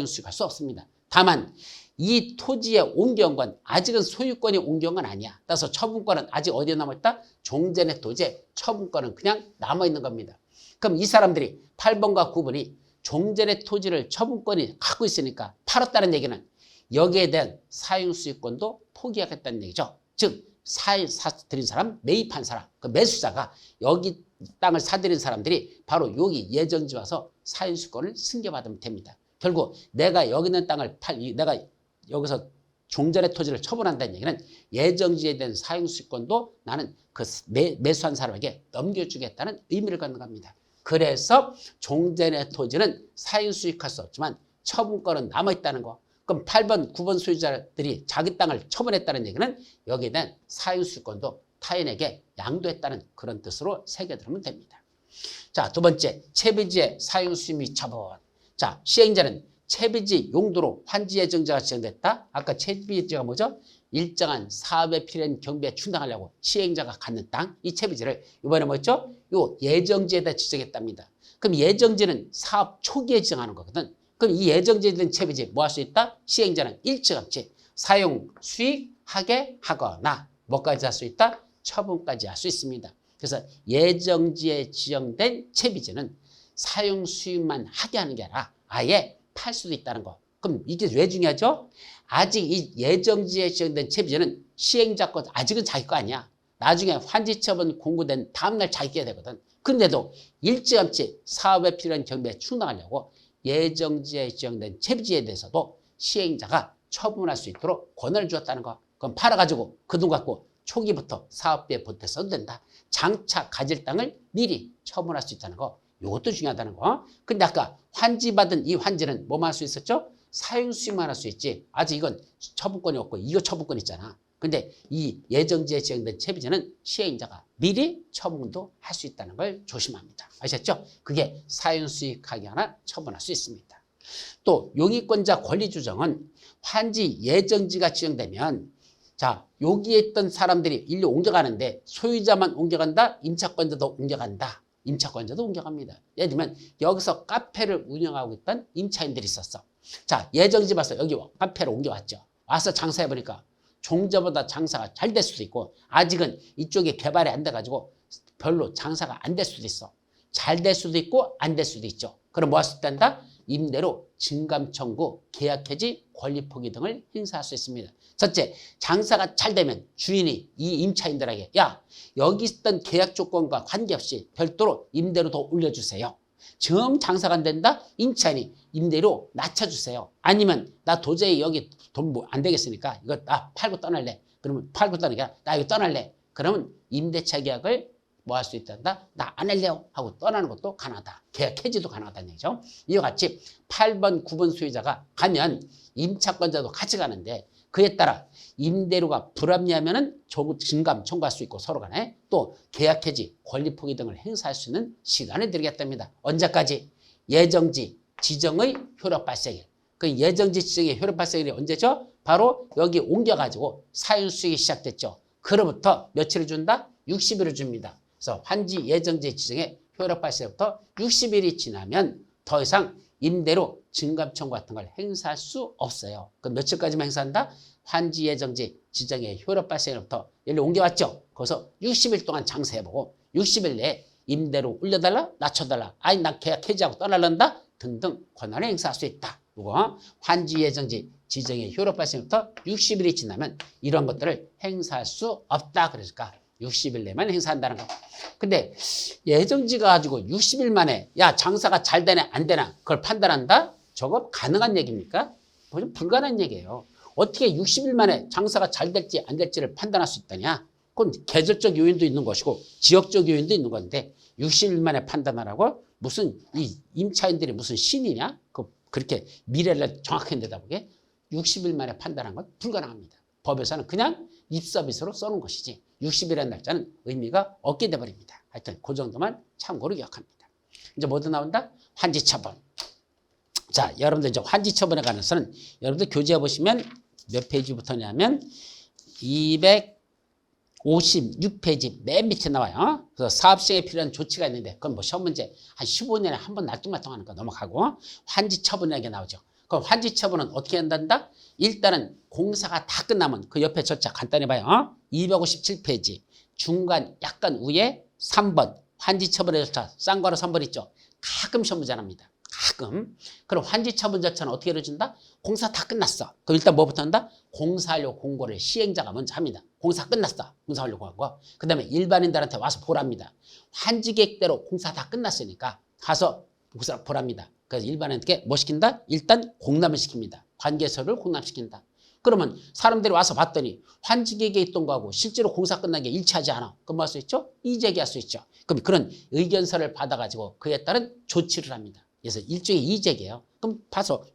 수익할 수 없습니다. 다만 이 토지에 옮겨온 건 아직은 소유권이 옮겨온 건 아니야. 따라서 처분권은 아직 어디에 남아있다? 종전의 토지에 처분권은 그냥 남아있는 겁니다. 그럼 이 사람들이 8번과 9번이 종전의 토지를 처분권이 갖고 있으니까 팔았다는 얘기는 여기에 대한 사용수익권도 포기하겠다는 얘기죠. 즉 사들인 사람, 매입한 사람, 그 매수자가 여기 땅을 사들인 사람들이 바로 여기 예정지 와서 사용수익권을 승계받으면 됩니다. 결국 내가 여기 있는 땅을 내가 여기서 종전의 토지를 처분한다는 얘기는 예정지에 대한 사용수익권도 나는 그 매수한 사람에게 넘겨주겠다는 의미를 갖는 겁니다. 그래서 종전의 토지는 사용수익할 수 없지만 처분권은 남아있다는 거. 그럼 8번, 9번 소유자들이 자기 땅을 처분했다는 얘기는 여기에 대한 사용수익권도 타인에게 양도했다는 그런 뜻으로 새겨들으면 됩니다. 자, 두 번째, 채비지의 사용수익 및 처분. 자, 시행자는 채비지 용도로 환지 예정자가 지정됐다. 아까 채비지가 뭐죠? 일정한 사업에 필요한 경비에 충당하려고 시행자가 갖는 땅, 이 채비지를 이번에 뭐였죠? 요 예정지에다 지정했답니다. 그럼 예정지는 사업 초기에 지정하는 거거든. 그럼 이 예정지에 된 채비지 뭐 할 수 있다? 시행자는 일찌감치 사용 수익하게 하거나 뭐까지 할 수 있다? 처분까지 할 수 있습니다. 그래서 예정지에 지정된 채비지는 사용 수익만 하게 하는 게 아니라 아예 팔 수도 있다는 거. 그럼 이게 왜 중요하죠? 아직 이 예정지에 지정된 채비지는 시행자 것 아직은 자기 거 아니야. 나중에 환지처분 공고된 다음날 자기가 되거든. 그런데도 일찌감치 사업에 필요한 경비에 충당하려고 예정지에 지정된 채비지에 대해서도 시행자가 처분할 수 있도록 권한을 주었다는 거. 그럼 팔아가지고 그 돈 갖고 초기부터 사업비에 보태 써도 된다. 장차 가질 땅을 미리 처분할 수 있다는 거. 이것도 중요하다는 거. 근데 아까 환지받은 이 환지는 뭐만 할 수 있었죠? 사용수익만 할 수 있지. 아직 이건 처분권이 없고 이거 처분권 있잖아. 근데 이 예정지에 지정된 채비지는 시행자가 미리 처분도 할 수 있다는 걸 조심합니다. 아셨죠? 그게 사용수익하게 하나 처분할 수 있습니다. 또 용의권자 권리주정은 환지 예정지가 지정되면 자 여기에 있던 사람들이 일로 옮겨가는데 소유자만 옮겨간다? 임차권자도 옮겨간다. 임차권자도 옮겨갑니다. 예를 들면 여기서 카페를 운영하고 있던 임차인들이 있었어. 자 예정지 봐서 여기 카페를 옮겨왔죠. 와서 장사해보니까 종전보다 장사가 잘 될 수도 있고 아직은 이쪽에 개발이 안 돼가지고 별로 장사가 안 될 수도 있어. 잘 될 수도 있고 안 될 수도 있죠. 그럼 뭐 할 수 있단다? 임대로 증감 청구, 계약 해지, 권리 포기 등을 행사할 수 있습니다. 첫째, 장사가 잘 되면 주인이 이 임차인들에게 야 여기 있던 계약 조건과 관계없이 별도로 임대료 더 올려주세요. 정 장사가 안 된다? 임차인이 임대료 낮춰주세요. 아니면 나 도저히 여기 돈 안 되겠으니까 이거 나 팔고 떠날래. 그러면 팔고 떠나는 게 아니라 나 이거 떠날래. 그러면 임대차 계약을 뭐 할 수 있단다? 나 안 할래요 하고 떠나는 것도 가능하다. 계약 해지도 가능하다는 얘기죠. 이와 같이 8번, 9번 소유자가 가면 임차권자도 같이 가는데 그에 따라 임대료가 불합리하면은 증감 청구할 수 있고 서로 간에 또 계약 해지, 권리 포기 등을 행사할 수 있는 시간을 드리겠답니다. 언제까지? 예정지 지정의 효력 발생일. 그 예정지 지정의 효력 발생일이 언제죠? 바로 여기 옮겨가지고 사용 수익이 시작됐죠. 그로부터 며칠을 준다? 60일을 줍니다. 그래서 환지 예정지 지정의 효력 발생부터 60일이 지나면 더 이상 임대료 증감 청구 같은 걸 행사할 수 없어요. 그럼 며칠까지만 행사한다? 환지 예정지 지정의 효력 발생으로부터 여기 옮겨왔죠. 거기서 60일 동안 장사해보고 60일 내에 임대료 올려달라, 낮춰달라, 아니 나 계약 해지하고 떠날란다 등등 권한을 행사할 수 있다. 이거 환지 예정지 지정의 효력 발생부터 60일이 지나면 이런 것들을 행사할 수 없다. 그러니까 60일 내만 행사한다는 거. 근데 예정지가 가지고 60일 만에 야 장사가 잘 되나 안 되나 그걸 판단한다? 저거 가능한 얘기입니까? 좀 불가능한 얘기예요. 어떻게 60일 만에 장사가 잘 될지 안 될지를 판단할 수 있다냐? 그건 계절적 요인도 있는 것이고 지역적 요인도 있는 건데 60일 만에 판단하라고? 무슨 이 임차인들이 무슨 신이냐? 그렇게 미래를 정확하게 내다보게 60일 만에 판단한 건 불가능합니다. 법에서는 그냥 립서비스로 써놓은 것이지 60일이라는 날짜는 의미가 없게 돼버립니다. 하여튼 그 정도만 참고로 기억합니다. 이제 뭐도 나온다? 환지처분. 자, 여러분들 이제 환지처분에 관해서는 여러분들 교재에 보시면 몇 페이지부터냐면 256페이지 맨 밑에 나와요. 그래서 사업 시행에 필요한 조치가 있는데 그건 뭐 시험 문제 한 15년에 한 번 날뚱말뚱 하는 거 넘어가고 환지처분이라는 게 나오죠. 그럼 환지처분은 어떻게 한단다? 일단은 공사가 다 끝나면 그 옆에 저자 간단히 봐요. 257페이지 중간 약간 위에 3번 환지처분의 절차 쌍괄호 3번 있죠. 가끔 시험 문제 납니다. 가끔. 그럼 환지처분 절차는 어떻게 이루어진다? 공사 다 끝났어. 그럼 일단 뭐부터 한다? 공사완료 공고를 시행자가 먼저 합니다. 공사 끝났어. 공사완료 공고. 그 다음에 일반인들한테 와서 보랍니다. 환지 계획대로 공사 다 끝났으니까 가서 보랍니다. 그래서 일반인에게 뭐 시킨다? 일단 공람을 시킵니다. 관계서를 공람시킨다. 그러면 사람들이 와서 봤더니 환지 계획에 있던 거하고 실제로 공사 끝난 게 일치하지 않아. 그럼 뭐 할 수 있죠? 이의제기할 수 있죠. 그럼 그런 의견서를 받아가지고 그에 따른 조치를 합니다. 그래서 일종의 이의제기예요. 그럼 봐서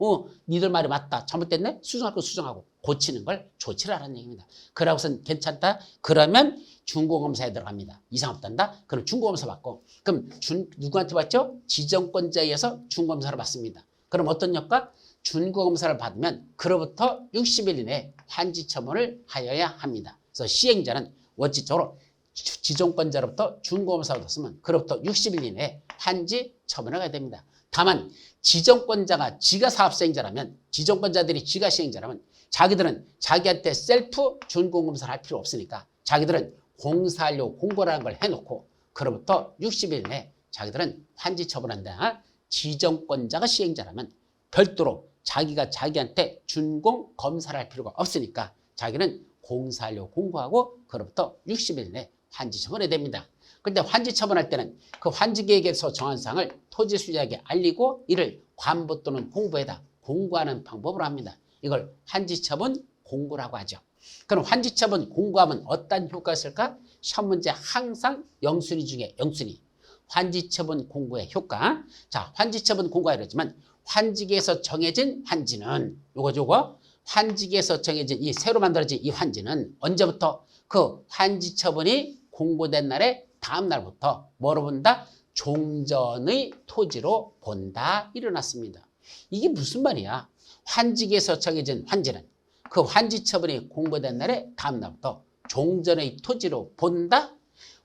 니들 말이 맞다. 잘못됐네? 수정할 거 수정하고 고치는 걸 조치를 하라는 얘기입니다. 그러고선 괜찮다? 그러면 준공검사에 들어갑니다. 이상 없단다? 그럼 준공검사 받고 그럼 누구한테 받죠? 지정권자에 의해서 준공검사를 받습니다. 그럼 어떤 효과? 준공검사를 받으면 그로부터 60일 이내에 환지처분을 하여야 합니다. 그래서 시행자는 원칙적으로 지정권자로부터 준공검사를 받았으면 그로부터 60일 이내에 환지처분을 하게 됩니다. 다만 지정권자가 지가 사업시행자라면 지정권자들이 지가 시행자라면 자기들은 자기한테 셀프 준공검사를 할 필요 없으니까 자기들은 공사완료 공고라는 걸 해놓고 그로부터 60일 내에 자기들은 환지처분한다. 지정권자가 시행자라면 별도로 자기가 자기한테 준공검사를 할 필요가 없으니까 자기는 공사완료 공고하고 그로부터 60일 내에 환지처분해야 됩니다. 그런데 환지처분할 때는 그 환지계획에서 정한 사항을 토지 수익자에게 알리고 이를 관부 또는 공부에다 공고하는 방법으로 합니다. 이걸 환지처분 공고라고 하죠. 그럼 환지처분 공고하면 어떤 효과가 있을까? 시험 문제 항상 영순위 중에 영순위. 환지처분 공고의 효과. 자, 환지처분 공고가 이러지만 환지계에서 정해진 환지는 요거 환지계에서 정해진 이 새로 만들어진 이 환지는 언제부터 그 환지처분이 공고된 날에 다음 날부터 뭐로 본다? 종전의 토지로 본다. 일어났습니다. 이게 무슨 말이야? 환지계에서 정해진 환지는 그 환지처분이 공고된 날에 다음 날부터 종전의 토지로 본다?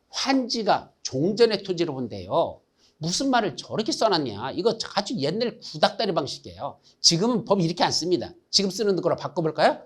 환지가 종전의 토지로 본대요. 무슨 말을 저렇게 써놨냐? 이거 아주 옛날 구닥다리 방식이에요. 지금은 법 이렇게 안 씁니다. 지금 쓰는 거로 바꿔볼까요?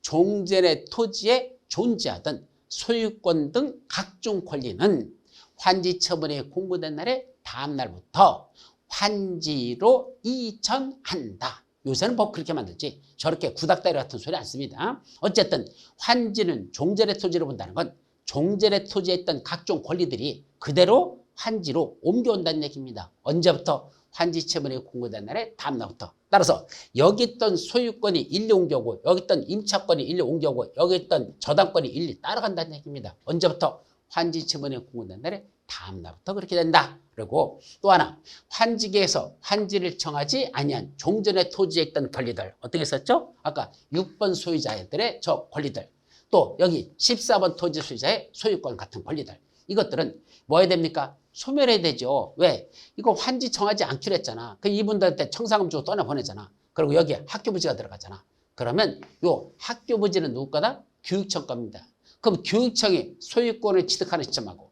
종전의 토지에 존재하던 소유권 등 각종 권리는 환지처분이 공고된 날에 다음 날부터 환지로 이전한다. 요새는 법 그렇게 만들지 저렇게 구닥다리 같은 소리 안 씁니다. 어쨌든 환지는 종전의 토지로 본다는 건 종전의 토지에 있던 각종 권리들이 그대로 환지로 옮겨온다는 얘기입니다. 언제부터? 환지처분이 공고된 날에 다음 날부터. 따라서 여기 있던 소유권이 일리 옮겨오고 여기 있던 임차권이 일리 옮겨오고 여기 있던 저당권이 일리 따라간다는 얘기입니다. 언제부터? 환지처분이 공고된 날에 다음 날부터 그렇게 된다. 그리고 또 하나 환지계에서 환지를 정하지 아니한 종전의 토지에 있던 권리들 어떻게 썼죠? 아까 6번 소유자들의 저 권리들 또 여기 14번 토지 소유자의 소유권 같은 권리들 이것들은 뭐 해야 됩니까? 소멸해야 되죠. 왜? 이거 환지 정하지 않기로 했잖아. 그 이분들한테 청산금 주고 떠나보내잖아. 그리고 여기에 학교부지가 들어가잖아. 그러면 요 학교부지는 누구 거다? 교육청 겁니다. 그럼 교육청이 소유권을 취득하는 시점하고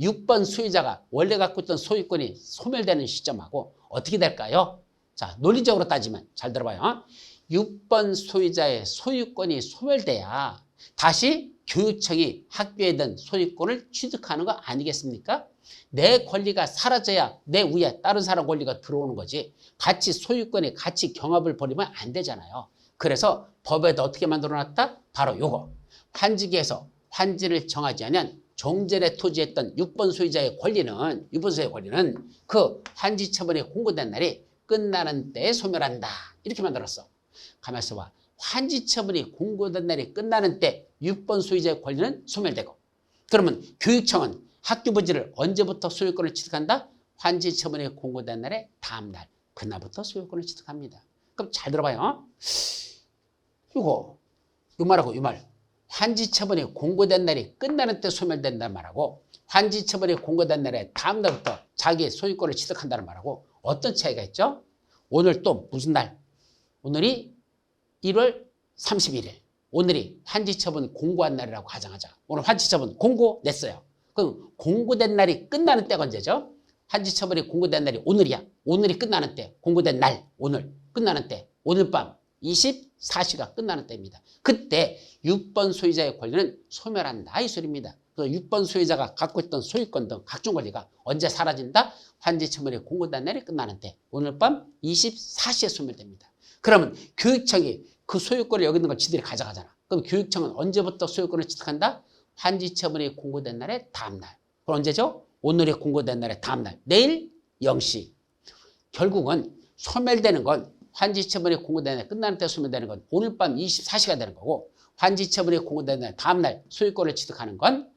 6번 소유자가 원래 갖고 있던 소유권이 소멸되는 시점하고 어떻게 될까요? 자, 논리적으로 따지면 잘 들어봐요. 6번 소유자의 소유권이 소멸돼야 다시 교육청이 학교에 든 소유권을 취득하는 거 아니겠습니까? 내 권리가 사라져야 내 위에 다른 사람 권리가 들어오는 거지 같이 소유권이 같이 경합을 벌이면 안 되잖아요. 그래서 법에도 어떻게 만들어놨다? 바로 요거. 환지계에서 환지를 정하지 않으면 종전의 토지에 있던 6번 소유자의 권리는 6번 소유자의 권리는 그 환지 처분이 공고된 날이 끝나는 때에 소멸한다. 이렇게 만들었어. 가만히 있어봐. 환지 처분이 공고된 날이 끝나는 때 6번 소유자의 권리는 소멸되고 그러면 교육청은 학교 부지를 언제부터 소유권을 취득한다? 환지 처분이 공고된 날에 다음 날 그날부터 소유권을 취득합니다. 그럼 잘 들어봐요. 요 말하고 요 말. 환지 처분이 공고된 날이 끝나는 때 소멸된다는 말하고 환지 처분이 공고된 날에 다음 날부터 자기의 소유권을 취득한다는 말하고 어떤 차이가 있죠? 오늘 또 무슨 날? 오늘이 1월 31일. 오늘이 환지 처분 공고한 날이라고 가정하자. 오늘 환지 처분 공고 냈어요. 그럼 공고된 날이 끝나는 때가 언제죠? 환지 처분이 공고된 날이 오늘이야. 오늘이 끝나는 때. 공고된 날. 오늘 끝나는 때. 오늘 밤 24시가 끝나는 때입니다. 그때 6번 소유자의 권리는 소멸한다 이 소리입니다. 그래서 6번 소유자가 갖고 있던 소유권 등 각종 권리가 언제 사라진다? 환지 처분이 공고된 날이 끝나는 때. 오늘 밤 24시에 소멸됩니다. 그러면 교육청이 그 소유권을 여기 있는 걸 지들이 가져가잖아. 그럼 교육청은 언제부터 소유권을 취득한다? 환지 처분이 공고된 날의 다음 날. 그럼 언제죠? 오늘이 공고된 날의 다음 날. 내일 0시. 결국은 소멸되는 건 환지 처분이 공고된 날 끝나는 때 소멸되는 건 오늘 밤 24시가 되는 거고 환지 처분이 공고된 날 다음 날 소유권을 취득하는 건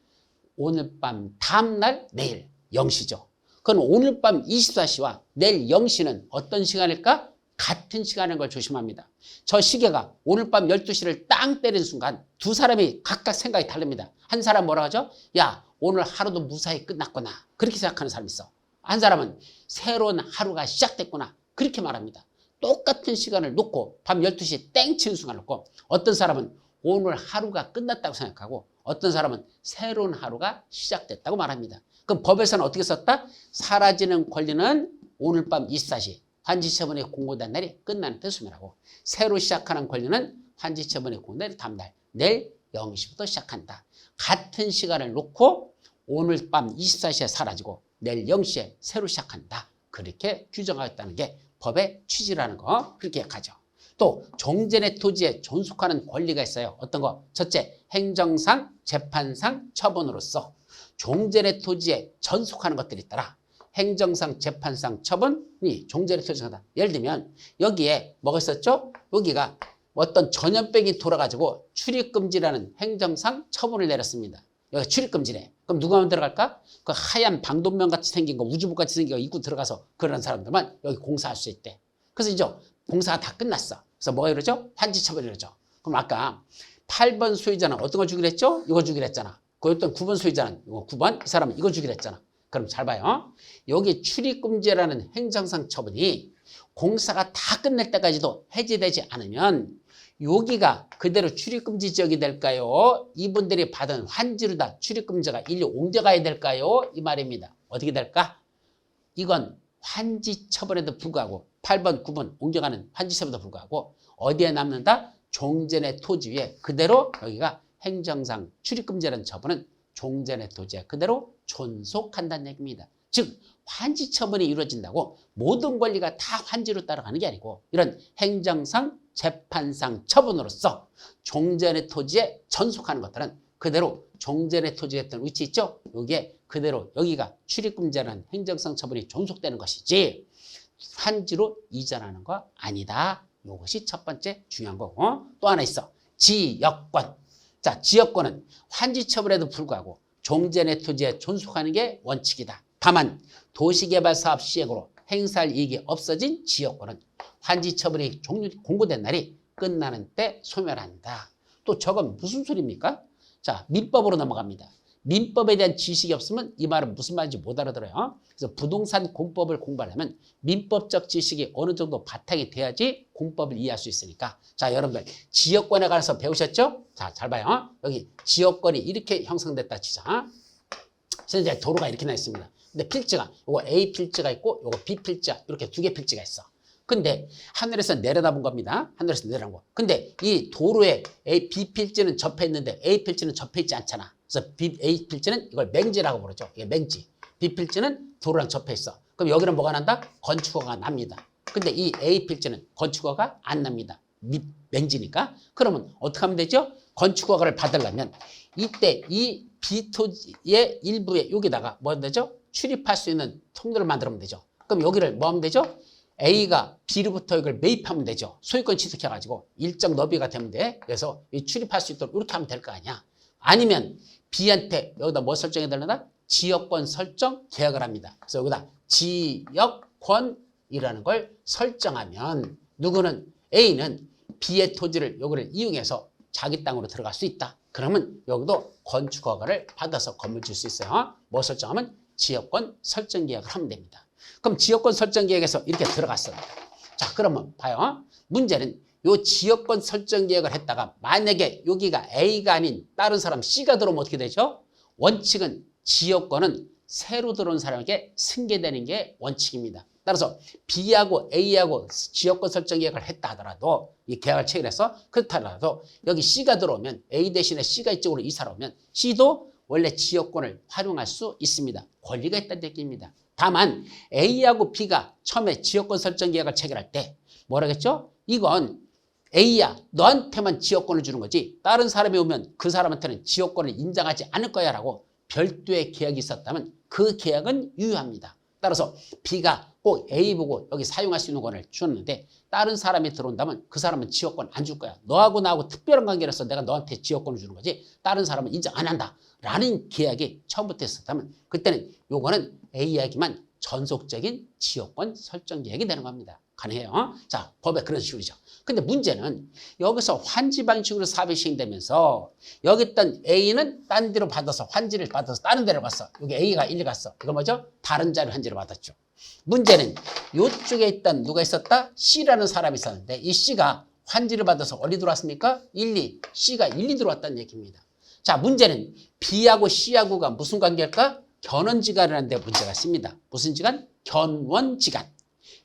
오늘 밤 다음 날 내일 0시죠. 그럼 오늘 밤 24시와 내일 0시는 어떤 시간일까? 같은 시간인 걸 조심합니다. 저 시계가 오늘 밤 12시를 땅 때리는 순간 두 사람이 각각 생각이 다릅니다. 한 사람 뭐라 하죠? 야, 오늘 하루도 무사히 끝났구나. 그렇게 생각하는 사람이 있어. 한 사람은 새로운 하루가 시작됐구나. 그렇게 말합니다. 똑같은 시간을 놓고 밤 12시 땡 치는 순간을 놓고 어떤 사람은 오늘 하루가 끝났다고 생각하고 어떤 사람은 새로운 하루가 시작됐다고 말합니다. 그럼 법에서는 어떻게 썼다? 사라지는 권리는 오늘 밤 24시. 환지 처분이 공고된 날이 끝나는 때 소멸하고 새로 시작하는 권리는 환지 처분이 공고된 날이 다음 날 내일 0시부터 시작한다. 같은 시간을 놓고 오늘 밤 24시에 사라지고 내일 0시에 새로 시작한다. 그렇게 규정하겠다는 게 법의 취지라는 거 그렇게 약하죠. 또 종전의 토지에 존속하는 권리가 있어요. 어떤 거? 첫째, 행정상, 재판상 처분으로서 종전의 토지에 전속하는 것들이 있더라. 행정상, 재판상 처분이 종전의 토지다. 예를 들면 여기에 뭐가 있었죠? 여기가 어떤 전염병이 돌아가지고 출입금지라는 행정상 처분을 내렸습니다. 여기 출입금지래. 그럼 누가 하면 들어갈까? 그 하얀 방독면 같이 생긴 거, 우주복 같이 생긴 거 입고 들어가서 그런 사람들만 여기 공사할 수 있대. 그래서 이제 공사가 다 끝났어. 그래서 뭐가 이러죠? 환지 처분이 이러죠. 그럼 아까 8번 소유자는 어떤 걸 주기로 했죠? 이거 주기로 했잖아. 그 어떤 9번 소유자는 이거 9번, 이 사람은 이거 주기로 했잖아. 그럼 잘 봐요. 여기 출입금지라는 행정상 처분이 공사가 다 끝날 때까지도 해제되지 않으면 여기가 그대로 출입금지 지역이 될까요? 이분들이 받은 환지로 다 출입금지가 일로 옮겨가야 될까요? 이 말입니다. 어떻게 될까? 이건 환지 처분에도 불구하고 8번, 9번 옮겨가는 환지 처분에도 불구하고 어디에 남는다? 종전의 토지 위에 그대로 여기가 행정상 출입금지라는 처분은 종전의 토지에 그대로 존속한다는 얘기입니다. 즉 환지 처분이 이루어진다고 모든 권리가 다 환지로 따라가는 게 아니고 이런 행정상, 재판상 처분으로서 종전의 토지에 전속하는 것들은 그대로 종전의 토지에 있던 위치 있죠? 여기에 그대로 여기가 출입금지라는 행정상 처분이 존속되는 것이지 환지로 이전하는 거 아니다. 이것이 첫 번째 중요한 거고 또 하나 있어. 지역권. 자, 지역권은 환지 처분에도 불구하고 종전의 토지에 존속하는 게 원칙이다. 다만 도시개발 사업 시행으로 행사할 이익이 없어진 지역권은 환지 처분이 공고된 날이 끝나는 때 소멸한다. 또 저건 무슨 소리입니까? 자, 민법으로 넘어갑니다. 민법에 대한 지식이 없으면 이 말은 무슨 말인지 못 알아들어요. 그래서 부동산 공법을 공부하려면 민법적 지식이 어느 정도 바탕이 돼야지 공법을 이해할 수 있으니까. 자, 여러분들 지역권에 관해서 배우셨죠? 자, 잘 봐요. 여기 지역권이 이렇게 형성됐다 치자. 현재 도로가 이렇게 나 있습니다. 근데 필지가 요거 A 필지가 있고 요거 B 필지가 이렇게 두 개 필지가 있어. 근데 하늘에서 내려다본 겁니다. 하늘에서 내려온 거. 근데 이 도로에 B 필지는 접해 있는데 A 필지는 접해 있지 않잖아. 그래서 A 필지는 이걸 맹지라고 부르죠. 이게 맹지. B 필지는 도로랑 접해 있어. 그럼 여기는 뭐가 난다? 건축허가 납니다. 근데 이 A 필지는 건축허가 안 납니다. 맹지니까. 그러면 어떻게 하면 되죠? 건축허가를 받으려면 이때 이 B 토지의 일부에 여기다가 뭐 하면 되죠? 출입할 수 있는 통로를 만들면 되죠. 그럼 여기를 뭐 하면 되죠? A가 B로부터 이걸 매입하면 되죠. 소유권 취득해가지고 일정 너비가 되면 돼. 그래서 출입할 수 있도록 이렇게 하면 될 거 아니야. 아니면 B한테 여기다 뭐 설정해 달라나? 지역권 설정 계약을 합니다. 그래서 여기다 지역권이라는 걸 설정하면 누구는 A는 B의 토지를 여기를 이용해서 자기 땅으로 들어갈 수 있다. 그러면 여기도 건축 허가를 받아서 건물 줄 수 있어요. 뭐 설정하면 지역권 설정 계약을 하면 됩니다. 그럼 지역권 설정 계약에서 이렇게 들어갔습니다. 자, 그러면 봐요. 문제는 요 지역권 설정 계약을 했다가 만약에 여기가 A가 아닌 다른 사람 C가 들어오면 어떻게 되죠? 원칙은 지역권은 새로 들어온 사람에게 승계되는 게 원칙입니다. 따라서 B하고 A하고 지역권 설정 계약을 했다 하더라도 이 계약을 체결해서 그렇다 하더라도 여기 C가 들어오면 A 대신에 C가 이쪽으로 이사를 오면 C도 원래 지역권을 활용할 수 있습니다. 권리가 있다는 얘기입니다. 다만 A하고 B가 처음에 지역권 설정 계약을 체결할 때 뭐라겠죠? 이건 A야, 너한테만 지역권을 주는 거지 다른 사람이 오면 그 사람한테는 지역권을 인정하지 않을 거야 라고 별도의 계약이 있었다면 그 계약은 유효합니다. 따라서 B가 꼭 A 보고 여기 사용할 수 있는 권을 줬는데 다른 사람이 들어온다면 그 사람은 지역권 안 줄 거야. 너하고 나하고 특별한 관계라서 내가 너한테 지역권을 주는 거지 다른 사람은 인정 안 한다 라는 계약이 처음부터 있었다면 그때는 요거는 A에게만 전속적인 지역권 설정 계약이 되는 겁니다. 가능해요. 자, 법에 그런 식으로죠. 근데 문제는 여기서 환지 방식으로 사업이 시행되면서 여기 있던 A는 딴 데로 받아서 환지를 받아서 다른 데로 갔어. 여기 A가 1리 갔어. 이거 뭐죠? 다른 자리 환지를 받았죠. 문제는 이쪽에 있던 누가 있었다? C라는 사람이 있었는데 이 C가 환지를 받아서 어디 들어왔습니까? 1, 2. C가 1, 2 들어왔다는 얘기입니다. 자, 문제는 B하고 C하고가 무슨 관계일까? 견원지간이라는 데 문제가 있습니다. 무슨 지간? 견원지간.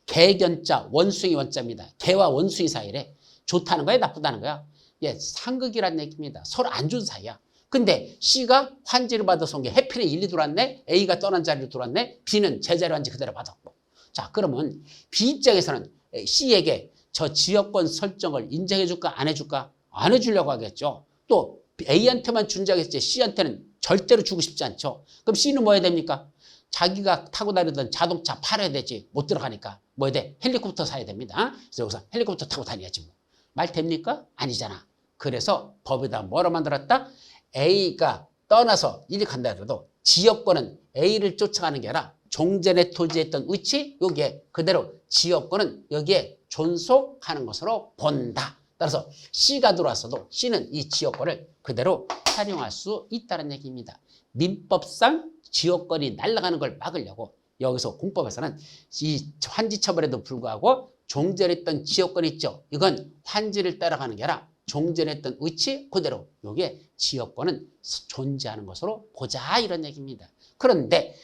개견자, 원숭이 원자입니다. 개와 원숭이 사이래. 좋다는 거야, 나쁘다는 거야? 예, 상극이라는 얘기입니다. 서로 안 좋은 사이야. 근데 C가 환지를 받아서 온 게 해필에 1, 2 들어왔네. A가 떠난 자리로 들어왔네. B는 제자리 환지 그대로 받았고. 자, 그러면 B 입장에서는 C에게 저 지역권 설정을 인정해 줄까 안 해줄까? 안 해주려고 하겠죠. 또 A한테만 준다고 했지 C한테는 절대로 주고 싶지 않죠. 그럼 C는 뭐 해야 됩니까? 자기가 타고 다니던 자동차 팔아야 되지. 못 들어가니까. 뭐 해야 돼? 헬리콥터 사야 됩니다. 그래서 여기서 헬리콥터 타고 다녀야지 뭐. 말 됩니까? 아니잖아. 그래서 법에다 뭐로 만들었다? A가 떠나서 이리 간다 해도 지역권은 A를 쫓아가는 게 아니라 종전의 토지에 있던 위치 여기에 그대로 지역권은 여기에 존속하는 것으로 본다. 따라서 C가 들어왔어도 C는 이 지역권을 그대로 활용할 수 있다는 얘기입니다. 민법상 지역권이 날아가는 걸 막으려고 여기서 공법에서는 이 환지 처벌에도 불구하고 종전했던 지역권이 있죠. 이건 환지를 따라가는 게 아니라 종전했던 위치 그대로 여기에 지역권은 존재하는 것으로 보자 이런 얘기입니다. 그런데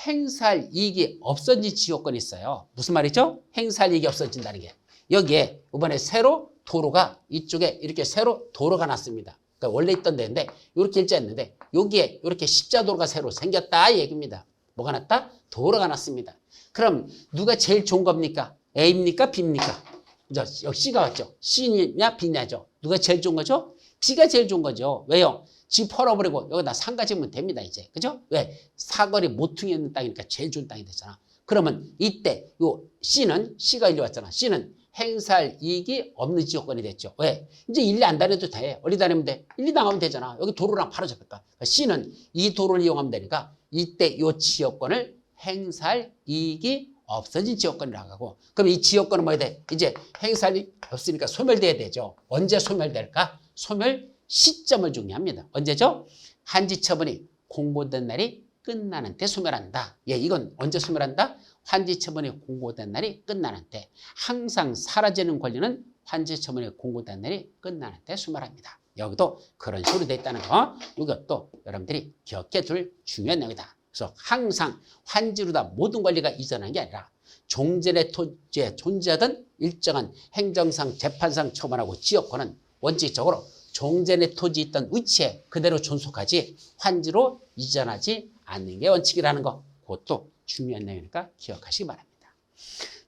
행사할 이익이 없어진 지역권이 있어요. 무슨 말이죠? 행사할 이익이 없어진다는 게 여기에 이번에 새로 도로가 이쪽에 이렇게 새로 도로가 났습니다. 그러니까 원래 있던 데인데 이렇게 일자였는데 여기에 이렇게 십자도로가 새로 생겼다 이 얘기입니다. 뭐가 났다? 도로가 났습니다. 그럼 누가 제일 좋은 겁니까? A입니까? B입니까? 여기 C가 왔죠. C냐 B냐죠. 누가 제일 좋은 거죠? B가 제일 좋은 거죠. 왜요? 집 펄어버리고 여기다 상가 지으면 됩니다 이제. 그죠? 왜? 사거리 모퉁이 있는 땅이니까 제일 좋은 땅이 되잖아. 그러면 이때 요 C가 일리 왔잖아. C는 행사할 이익이 없는 지역권이 됐죠. 왜? 이제 1, 2 안 다녀도 돼. 어디 다니면 돼? 1, 2 나가면 되잖아. 여기 도로랑 바로 잡힐까? 그러니까 C는 이 도로를 이용하면 되니까 이때 이 지역권을 행사할 이익이 없어진 지역권이라고 하고 그럼 이 지역권은 뭐 해야 돼? 이제 행사할 이익이 없으니까 소멸돼야 되죠. 언제 소멸될까? 소멸 시점을 중요합니다. 언제죠? 환지 처분이 공고된 날이 끝나는 때 소멸한다. 예, 이건 언제 소멸한다? 환지 처분이 공고된 날이 끝나는 때. 항상 사라지는 권리는 환지 처분이 공고된 날이 끝나는 때 소멸합니다. 여기도 그런 식으로 돼 있다는 거. 이것도 여러분들이 기억해 둘 중요한 내용이다. 그래서 항상 환지로다 모든 권리가 이전하는 게 아니라 종전의 토지에 존재하던 일정한 행정상, 재판상 처분하고 지역권은 원칙적으로 종전의 토지에 있던 위치에 그대로 존속하지 환지로 이전하지 않는 게 원칙이라는 거. 그것도 중요한 내용이니까 기억하시기 바랍니다.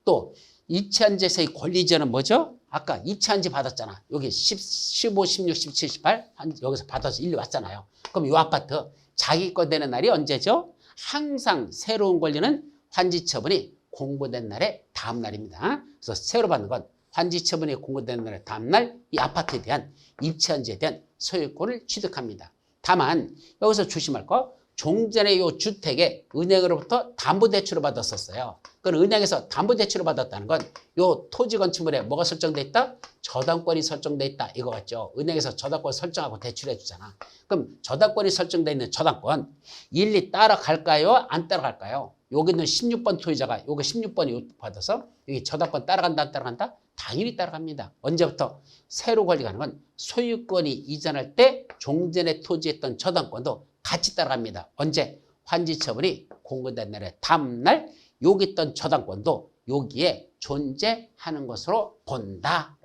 또 이체한지에서의 권리 이전은 뭐죠? 아까 이체한지 받았잖아. 여기 15, 16, 17, 18 여기서 받아서 일리 왔잖아요. 그럼 이 아파트 자기 거 되는 날이 언제죠? 항상 새로운 권리는 환지 처분이 공고된 날의 다음 날입니다. 그래서 새로 받는 건 환지 처분이 공고된 날의 다음 날 이 아파트에 대한 입체한지에 대한 소유권을 취득합니다. 다만 여기서 조심할 거 종전에 요 주택에 은행으로부터 담보대출을 받았었어요. 그건 은행에서 담보대출을 받았다는 건 요 토지 건축물에 뭐가 설정돼 있다? 저당권이 설정돼 있다. 이거 같죠? 은행에서 저당권 설정하고 대출해 주잖아. 그럼 저당권이 설정돼 있는 저당권 일리 따라갈까요? 안 따라갈까요? 여기는 16번 토지자가 요거 16번이 받아서 여기 저당권 따라간다 안 따라간다? 당연히 따라갑니다. 언제부터? 새로 권리가는 건 소유권이 이전할 때 종전에 토지했던 저당권도 같이 따라갑니다. 언제? 환지처분이 공고된 날의 다음날 여기 있던 저당권도 여기에 존재하는 것으로 본다.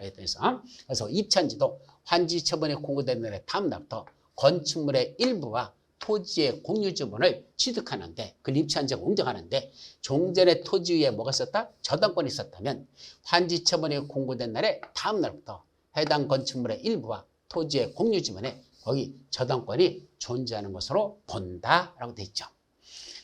그래서 입천지도 환지처분이 공고된 날의 다음날부터 건축물의 일부와 토지의 공유지분을 취득하는데 그걸 입천지가 공정하는데 종전의 토지 위에 뭐가 있었다? 저당권이 있었다면 환지처분이 공고된 날의 다음날부터 해당 건축물의 일부와 토지의 공유지분에 거기 저당권이 존재하는 것으로 본다라고 돼 있죠.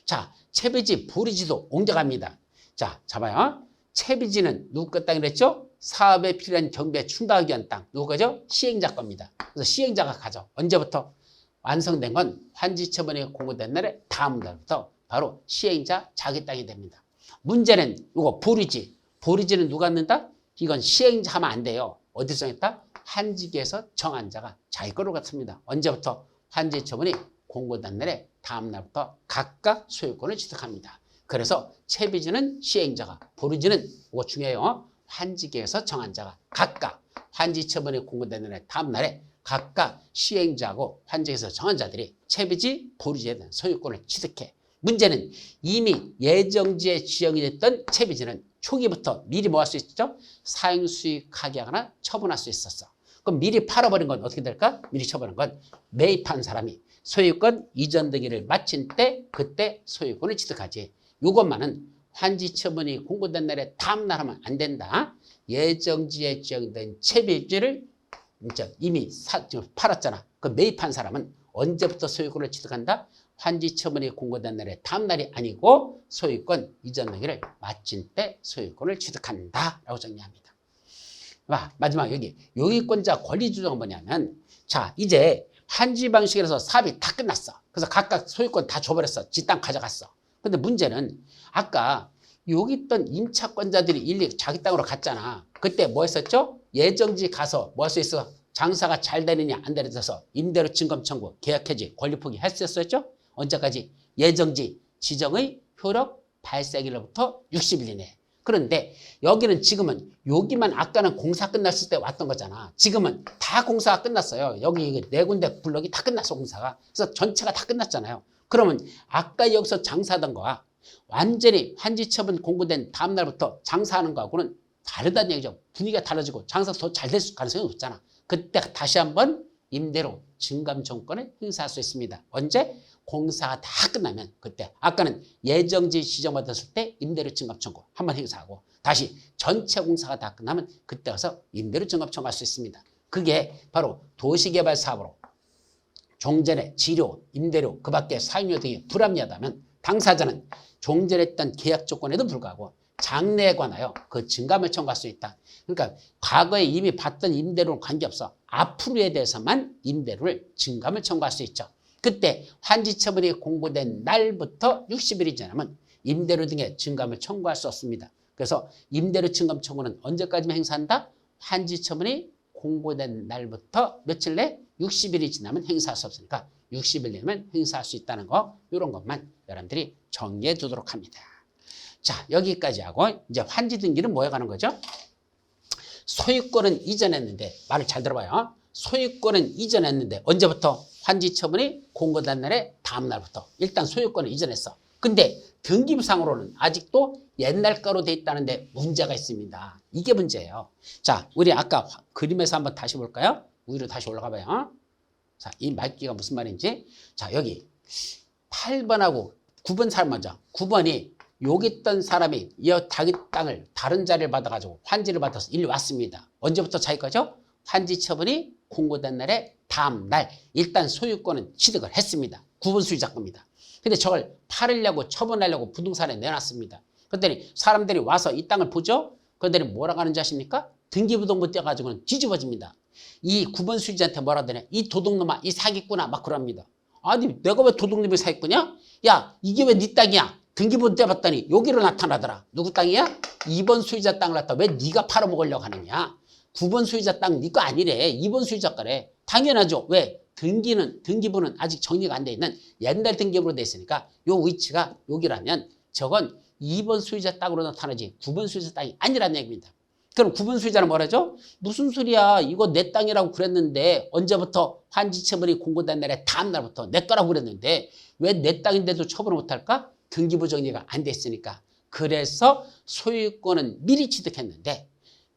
자, 채비지, 부리지도 옮겨갑니다. 자, 잡아요. 채비지는 누구 것 땅이 그랬죠? 사업에 필요한 경비에 충당하기 위한 땅. 누구 거죠? 시행자 겁니다. 그래서 시행자가 가죠. 언제부터? 완성된 건 환지처분이 공고된 날의 다음 날부터 바로 시행자 자기 땅이 됩니다. 문제는 이거 부리지. 부리지는 누가 갖는다? 이건 시행자 하면 안 돼요. 어디서 정했다? 환지기에서 정한 자가 자기 거로 갖습니다. 언제부터? 환지처분이 공고된 날의 다음 날부터 각각 소유권을 취득합니다. 그래서 채비지는 시행자가, 부리지는 이거 중요해요. 환지기에서 정한 자가 각각 환지처분이 공고된 날의 다음 날에 각각 시행자하고 환지기에서 정한 자들이 채비지, 부리지에 대한 소유권을 취득해. 문제는 이미 예정지에 지정이 됐던 채비지는 초기부터 미리 뭐 할 수 있죠? 사행수익하게 하거나 처분할 수 있었어. 그럼 미리 팔아버린 건 어떻게 될까? 미리 처분한 건 매입한 사람이 소유권 이전 등기를 마친 때 그때 소유권을 취득하지. 이것만은 환지처분이 공고된 날에 다음 날 하면 안 된다. 예정지에 지정된 채비지를 이미 팔았잖아. 그 매입한 사람은 언제부터 소유권을 취득한다? 환지처분이 공고된 날에 다음 날이 아니고 소유권 이전 등기를 마친 때 소유권을 취득한다 라고 정리합니다. 마지막 여기 요기권자 권리주장은 뭐냐면 자 이제 환지 방식이라서 사업이 다 끝났어. 그래서 각각 소유권 다 줘버렸어. 지 땅 가져갔어. 근데 문제는 아까 여기 있던 임차권자들이 일일이 자기 땅으로 갔잖아. 그때 뭐 했었죠? 예정지 가서 뭐 할 수 있어? 장사가 잘 되느냐 안 되느냐서 임대료 증검 청구, 계약 해지, 권리 포기 했었죠? 언제까지? 예정지 지정의 효력 발생일로부터 60일 이내. 그런데 여기는 지금은 여기만 아까는 공사 끝났을 때 왔던 거잖아. 지금은 다 공사가 끝났어요. 여기 네 군데 블럭이 다 끝났어 공사가. 그래서 전체가 다 끝났잖아요. 그러면 아까 여기서 장사하던 거와 완전히 환지처분 공고된 다음 날부터 장사하는 거하고는 다르다는 얘기죠. 분위기가 달라지고 장사가 더 잘 될 가능성이 높잖아. 그때 다시 한번 임대료 증감청구권을 행사할 수 있습니다. 언제? 공사가 다 끝나면 그때. 아까는 예정지 지정받았을 때 임대료 증감청구 한번 행사하고 다시 전체 공사가 다 끝나면 그때 가서 임대료 증감청구할 수 있습니다. 그게 바로 도시개발 사업으로 종전의 지료, 임대료, 그 밖에 사용료 등이 불합리하다면 당사자는 종전했던 계약 조건에도 불구하고 장래에 관하여 그 증감을 청구할 수 있다. 그러니까 과거에 이미 받던 임대료는 관계없어. 앞으로에 대해서만 임대료를 증감을 청구할 수 있죠. 그때 환지처분이 공고된 날부터 60일이 지나면 임대료 등의 증감을 청구할 수 없습니다. 그래서 임대료 증감 청구는 언제까지만 행사한다? 환지처분이 공고된 날부터 며칠 내? 60일이 지나면 행사할 수 없으니까 60일 내면 행사할 수 있다는 거 이런 것만 여러분들이 정리해 두도록 합니다. 자 여기까지 하고 이제 환지 등기는 뭐에 관한 거죠? 소유권은 이전했는데 말을 잘 들어봐요. 소유권은 이전했는데 언제부터? 환지처분이 공고된 날의 다음 날부터 일단 소유권을 이전했어. 근데 등기부상으로는 아직도 옛날 거로 돼 있다는데 문제가 있습니다. 이게 문제예요. 자, 우리 아까 그림에서 한번 다시 볼까요? 위로 다시 올라가 봐요. 자, 이 말기가 무슨 말인지. 자, 여기 8번하고 9번 사람 먼저. 9번이 여기 있던 사람이 이 자기 땅을 다른 자리를 받아가지고 환지를 받아서 일리 왔습니다. 언제부터 자기 거죠? 환지 처분이 공고된 날의 다음 날 일단 소유권은 취득을 했습니다. 9번 수의자 겁니다. 근데 저걸 팔으려고 처분하려고 부동산에 내놨습니다. 그랬더니 사람들이 와서 이 땅을 보죠? 그랬더니 뭐라고 하는지 아십니까? 등기부등본 떼가지고는 뒤집어집니다. 이 9번 수의자한테 뭐라 하더니 이 도둑놈아, 이 사기꾼아 막 그럽니다. 아니 내가 왜 도둑놈이 사기꾼이야? 야 이게 왜 네 땅이야? 등기부 떼봤더니 여기로 나타나더라. 누구 땅이야? 2번 소유자 땅을 갖다 왜 네가 팔아먹으려고 하느냐? 9번 소유자 땅 네 거 아니래. 2번 소유자 거래. 당연하죠. 왜? 등기부는 아직 정리가 안 돼 있는 옛날 등기부로 돼 있으니까 요 위치가 여기라면 저건 2번 소유자 땅으로 나타나지 9번 소유자 땅이 아니라는 얘기입니다. 그럼 9번 소유자는 뭐라죠? 무슨 소리야? 이거 내 땅이라고 그랬는데 언제부터 환지처분이 공고된 날에 다음 날부터 내 거라고 그랬는데 왜 내 땅인데도 처분을 못할까? 등기부 정리가 안 됐으니까. 그래서 소유권은 미리 취득했는데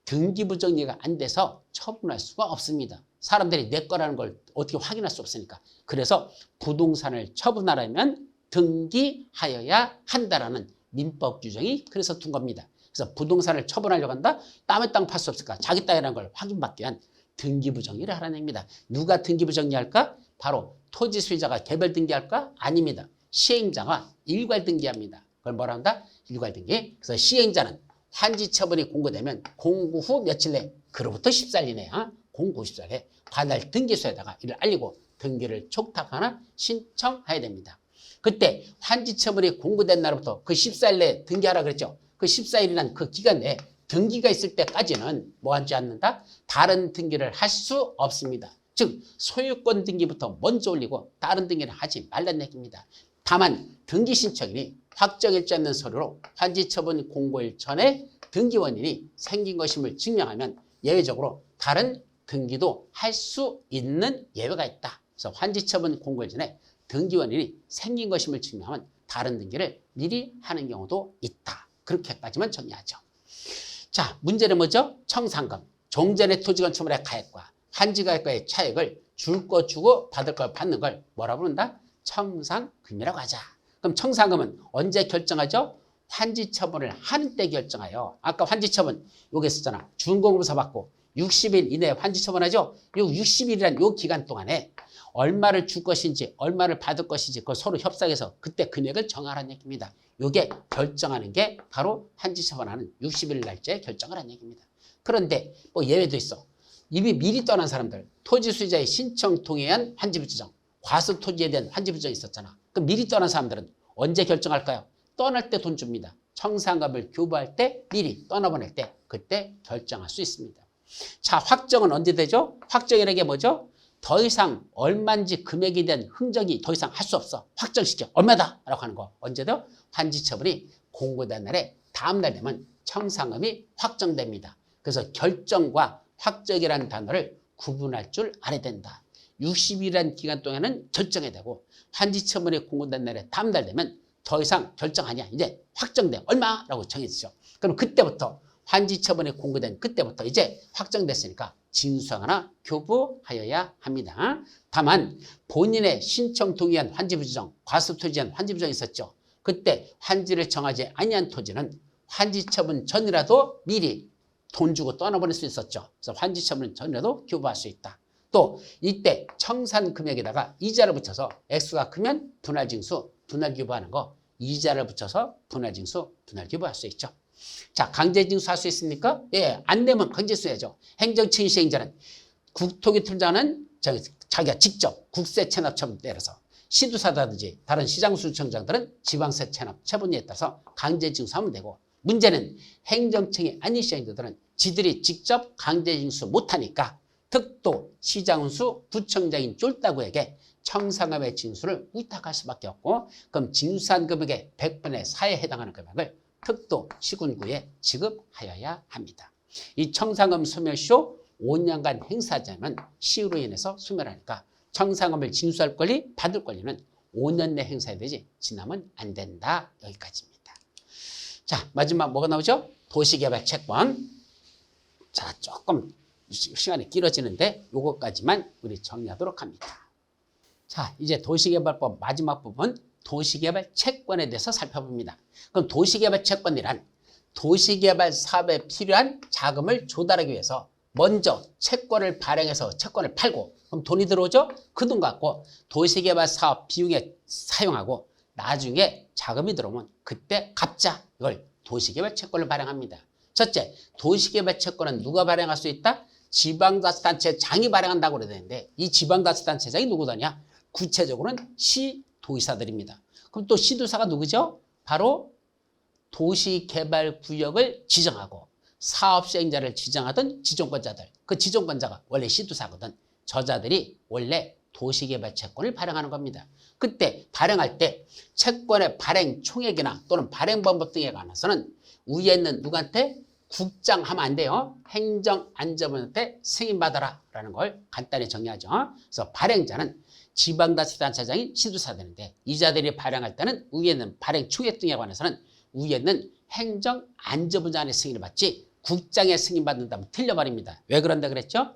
등기부 정리가 안 돼서 처분할 수가 없습니다. 사람들이 내 거라는 걸 어떻게 확인할 수 없으니까. 그래서 부동산을 처분하려면 등기하여야 한다라는 민법 규정이 그래서 둔 겁니다. 그래서 부동산을 처분하려고 한다? 남의 땅 팔 수 없을까? 자기 땅이라는 걸 확인받기 위한 등기부 정리를 하라는 얘기입니다. 누가 등기부 정리할까? 바로 토지 소유자가 개별 등기할까? 아닙니다. 시행자가 일괄 등기합니다. 그걸 뭐라 한다? 일괄 등기. 그래서 시행자는 환지 처분이 공고되면 공고 후 며칠 내, 그로부터 14일 이내, 공고 14일에 관할 등기소에다가 이를 알리고 등기를 촉탁하나 신청해야 됩니다. 그때 환지 처분이 공고된 날부터 그 14일 내에 등기하라 그랬죠. 그 14일이란 그 기간 내에 등기가 있을 때까지는 뭐 하지 않는다? 다른 등기를 할 수 없습니다. 즉 소유권 등기부터 먼저 올리고 다른 등기를 하지 말라는 얘기입니다. 다만 등기 신청인이 확정일지 않는 서류로 환지처분 공고일 전에 등기 원인이 생긴 것임을 증명하면 예외적으로 다른 등기도 할 수 있는 예외가 있다. 그래서 환지처분 공고일 전에 등기 원인이 생긴 것임을 증명하면 다른 등기를 미리 하는 경우도 있다. 그렇게까지만 정리하죠. 자, 문제는 뭐죠? 청산금, 종전의 토지건축물의 가액과 환지가액과의 차액을 줄 거 주고 받을 거 받는 걸 뭐라 부른다? 청산금이라고 하자. 그럼 청산금은 언제 결정하죠? 환지처분을 하는 때 결정하여. 아까 환지처분 여기 있었잖아. 준공으로서 받고 60일 이내에 환지처분하죠. 요 60일이란 요 기간 동안에 얼마를 줄 것인지 얼마를 받을 것인지 그걸 서로 협상해서 그때 금액을 정하라는 얘기입니다. 요게 결정하는 게 바로 환지처분하는 60일 날짜에 결정을 하는 얘기입니다. 그런데 뭐 예외도 있어. 이미 미리 떠난 사람들, 토지 소유자의 신청 통에 의한 환지부지정, 과수 토지에 대한 환지부지정이 있었잖아. 그럼 미리 떠난 사람들은 언제 결정할까요? 떠날 때 돈 줍니다. 청산금을 교부할 때 미리 떠나보낼 때 그때 결정할 수 있습니다. 자, 확정은 언제 되죠? 확정이라는 게 뭐죠? 더 이상 얼마인지 금액에 대한 흥정이 더 이상 할 수 없어. 확정시켜. 얼마다? 라고 하는 거. 언제도? 환지처분이 공고된 날에 다음 날 되면 청산금이 확정됩니다. 그래서 결정과 확정이라는 단어를 구분할 줄 알아야 된다. 60일이라는 기간 동안은 결정해야 되고 환지처분이 공고된 날에 다음 날 되면 더 이상 결정 아니야. 이제 확정돼. 얼마라고 정해지죠. 그럼 그때부터 환지처분이 공고된 그때부터 이제 확정됐으니까 징수하거나 교부하여야 합니다. 다만 본인의 신청 동의한 환지부지정, 과수토지한 환지부지정이 있었죠. 그때 환지를 정하지 아니한 토지는 환지처분 전이라도 미리 돈 주고 떠나보낼 수 있었죠. 그래서 환지처분 전이라도 교부할 수 있다. 또 이때 청산 금액에다가 이자를 붙여서 액수가 크면 분할징수, 분할교부하는 거, 이자를 붙여서 분할징수, 분할교부할 수 있죠. 자, 강제징수 할 수 있습니까? 예, 안 되면 강제수해야죠. 행정처인 시행자는 국토교통부장은 자기가 직접 국세 체납 처분 때려서 시도사라든지 다른 시장수청장들은 지방세 체납 처분에 따라서 강제징수하면 되고 문제는 행정청이 아닌 시행자들은 지들이 직접 강제징수 못하니까 특도, 시장수, 구청장인 쫄따구에게 청산금의 징수를 위탁할 수밖에 없고 그럼 징수한 금액의 100분의 4에 해당하는 금액을 특도, 시군구에 지급하여야 합니다. 이 청산금 소멸시효 5년간 행사하지 않으면 시효로 인해서 소멸하니까 청산금을 징수할 권리, 받을 권리는 5년 내 행사해야 되지 지나면 안 된다. 여기까지입니다. 자, 마지막 뭐가 나오죠? 도시개발 채권. 자, 조금 시간이 길어지는데 요것까지만 우리 정리하도록 합니다. 자, 이제 도시개발법 마지막 부분 도시개발 채권에 대해서 살펴봅니다. 그럼 도시개발 채권이란 도시개발 사업에 필요한 자금을 조달하기 위해서 먼저 채권을 발행해서 채권을 팔고 그럼 돈이 들어오죠? 그 돈 갖고 도시개발 사업 비용에 사용하고 나중에 자금이 들어오면 그때 갚자. 이걸 도시개발 채권을 발행합니다. 첫째, 도시개발 채권은 누가 발행할 수 있다? 지방자치단체장이 발행한다고 그러는데 이 지방자치단체장이 누구더냐? 구체적으로는 시도의사들입니다. 그럼 또 시도사가 누구죠? 바로 도시개발구역을 지정하고 사업시행자를 지정하던 지정권자들. 그 지정권자가 원래 시도사거든. 저자들이 원래 도시개발채권을 발행하는 겁니다. 그때 발행할 때 채권의 발행 총액이나 또는 발행 방법 등에 관해서는 위에 있는 누구한테 국장하면 안 돼요. 행정안전부한테 승인받아라 라는 걸 간단히 정리하죠. 그래서 발행자는 지방자치단체장인 시도사가 되는데 이자들이 발행할 때는 위에 있는 발행 총액 등에 관해서는 위에 있는 행정안전부장의 승인을 받지 국장의 승인받는다면 틀려버립니다. 왜 그런다 그랬죠?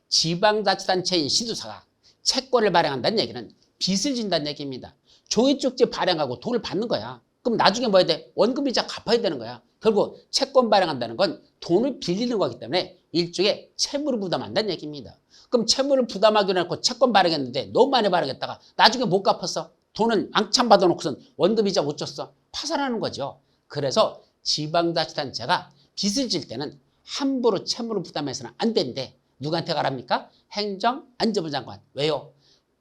지방자치단체인 시도사가 채권을 발행한다는 얘기는 빚을 진다는 얘기입니다. 종이쪽지 발행하고 돈을 받는 거야. 그럼 나중에 뭐 해야 돼? 원금이자 갚아야 되는 거야. 결국 채권 발행한다는 건 돈을 빌리는 거기 때문에 일종의 채무를 부담한다는 얘기입니다. 그럼 채무를 부담하기로 해놓고 채권 발행했는데 너무 많이 발행했다가 나중에 못 갚았어. 돈은 앙창 받아놓고선 원금이자 못 줬어. 파산하는 거죠. 그래서 지방자치단체가 빚을 질 때는 함부로 채무를 부담해서는 안 된대. 누구한테 가랍니까? 행정안전부 장관. 왜요?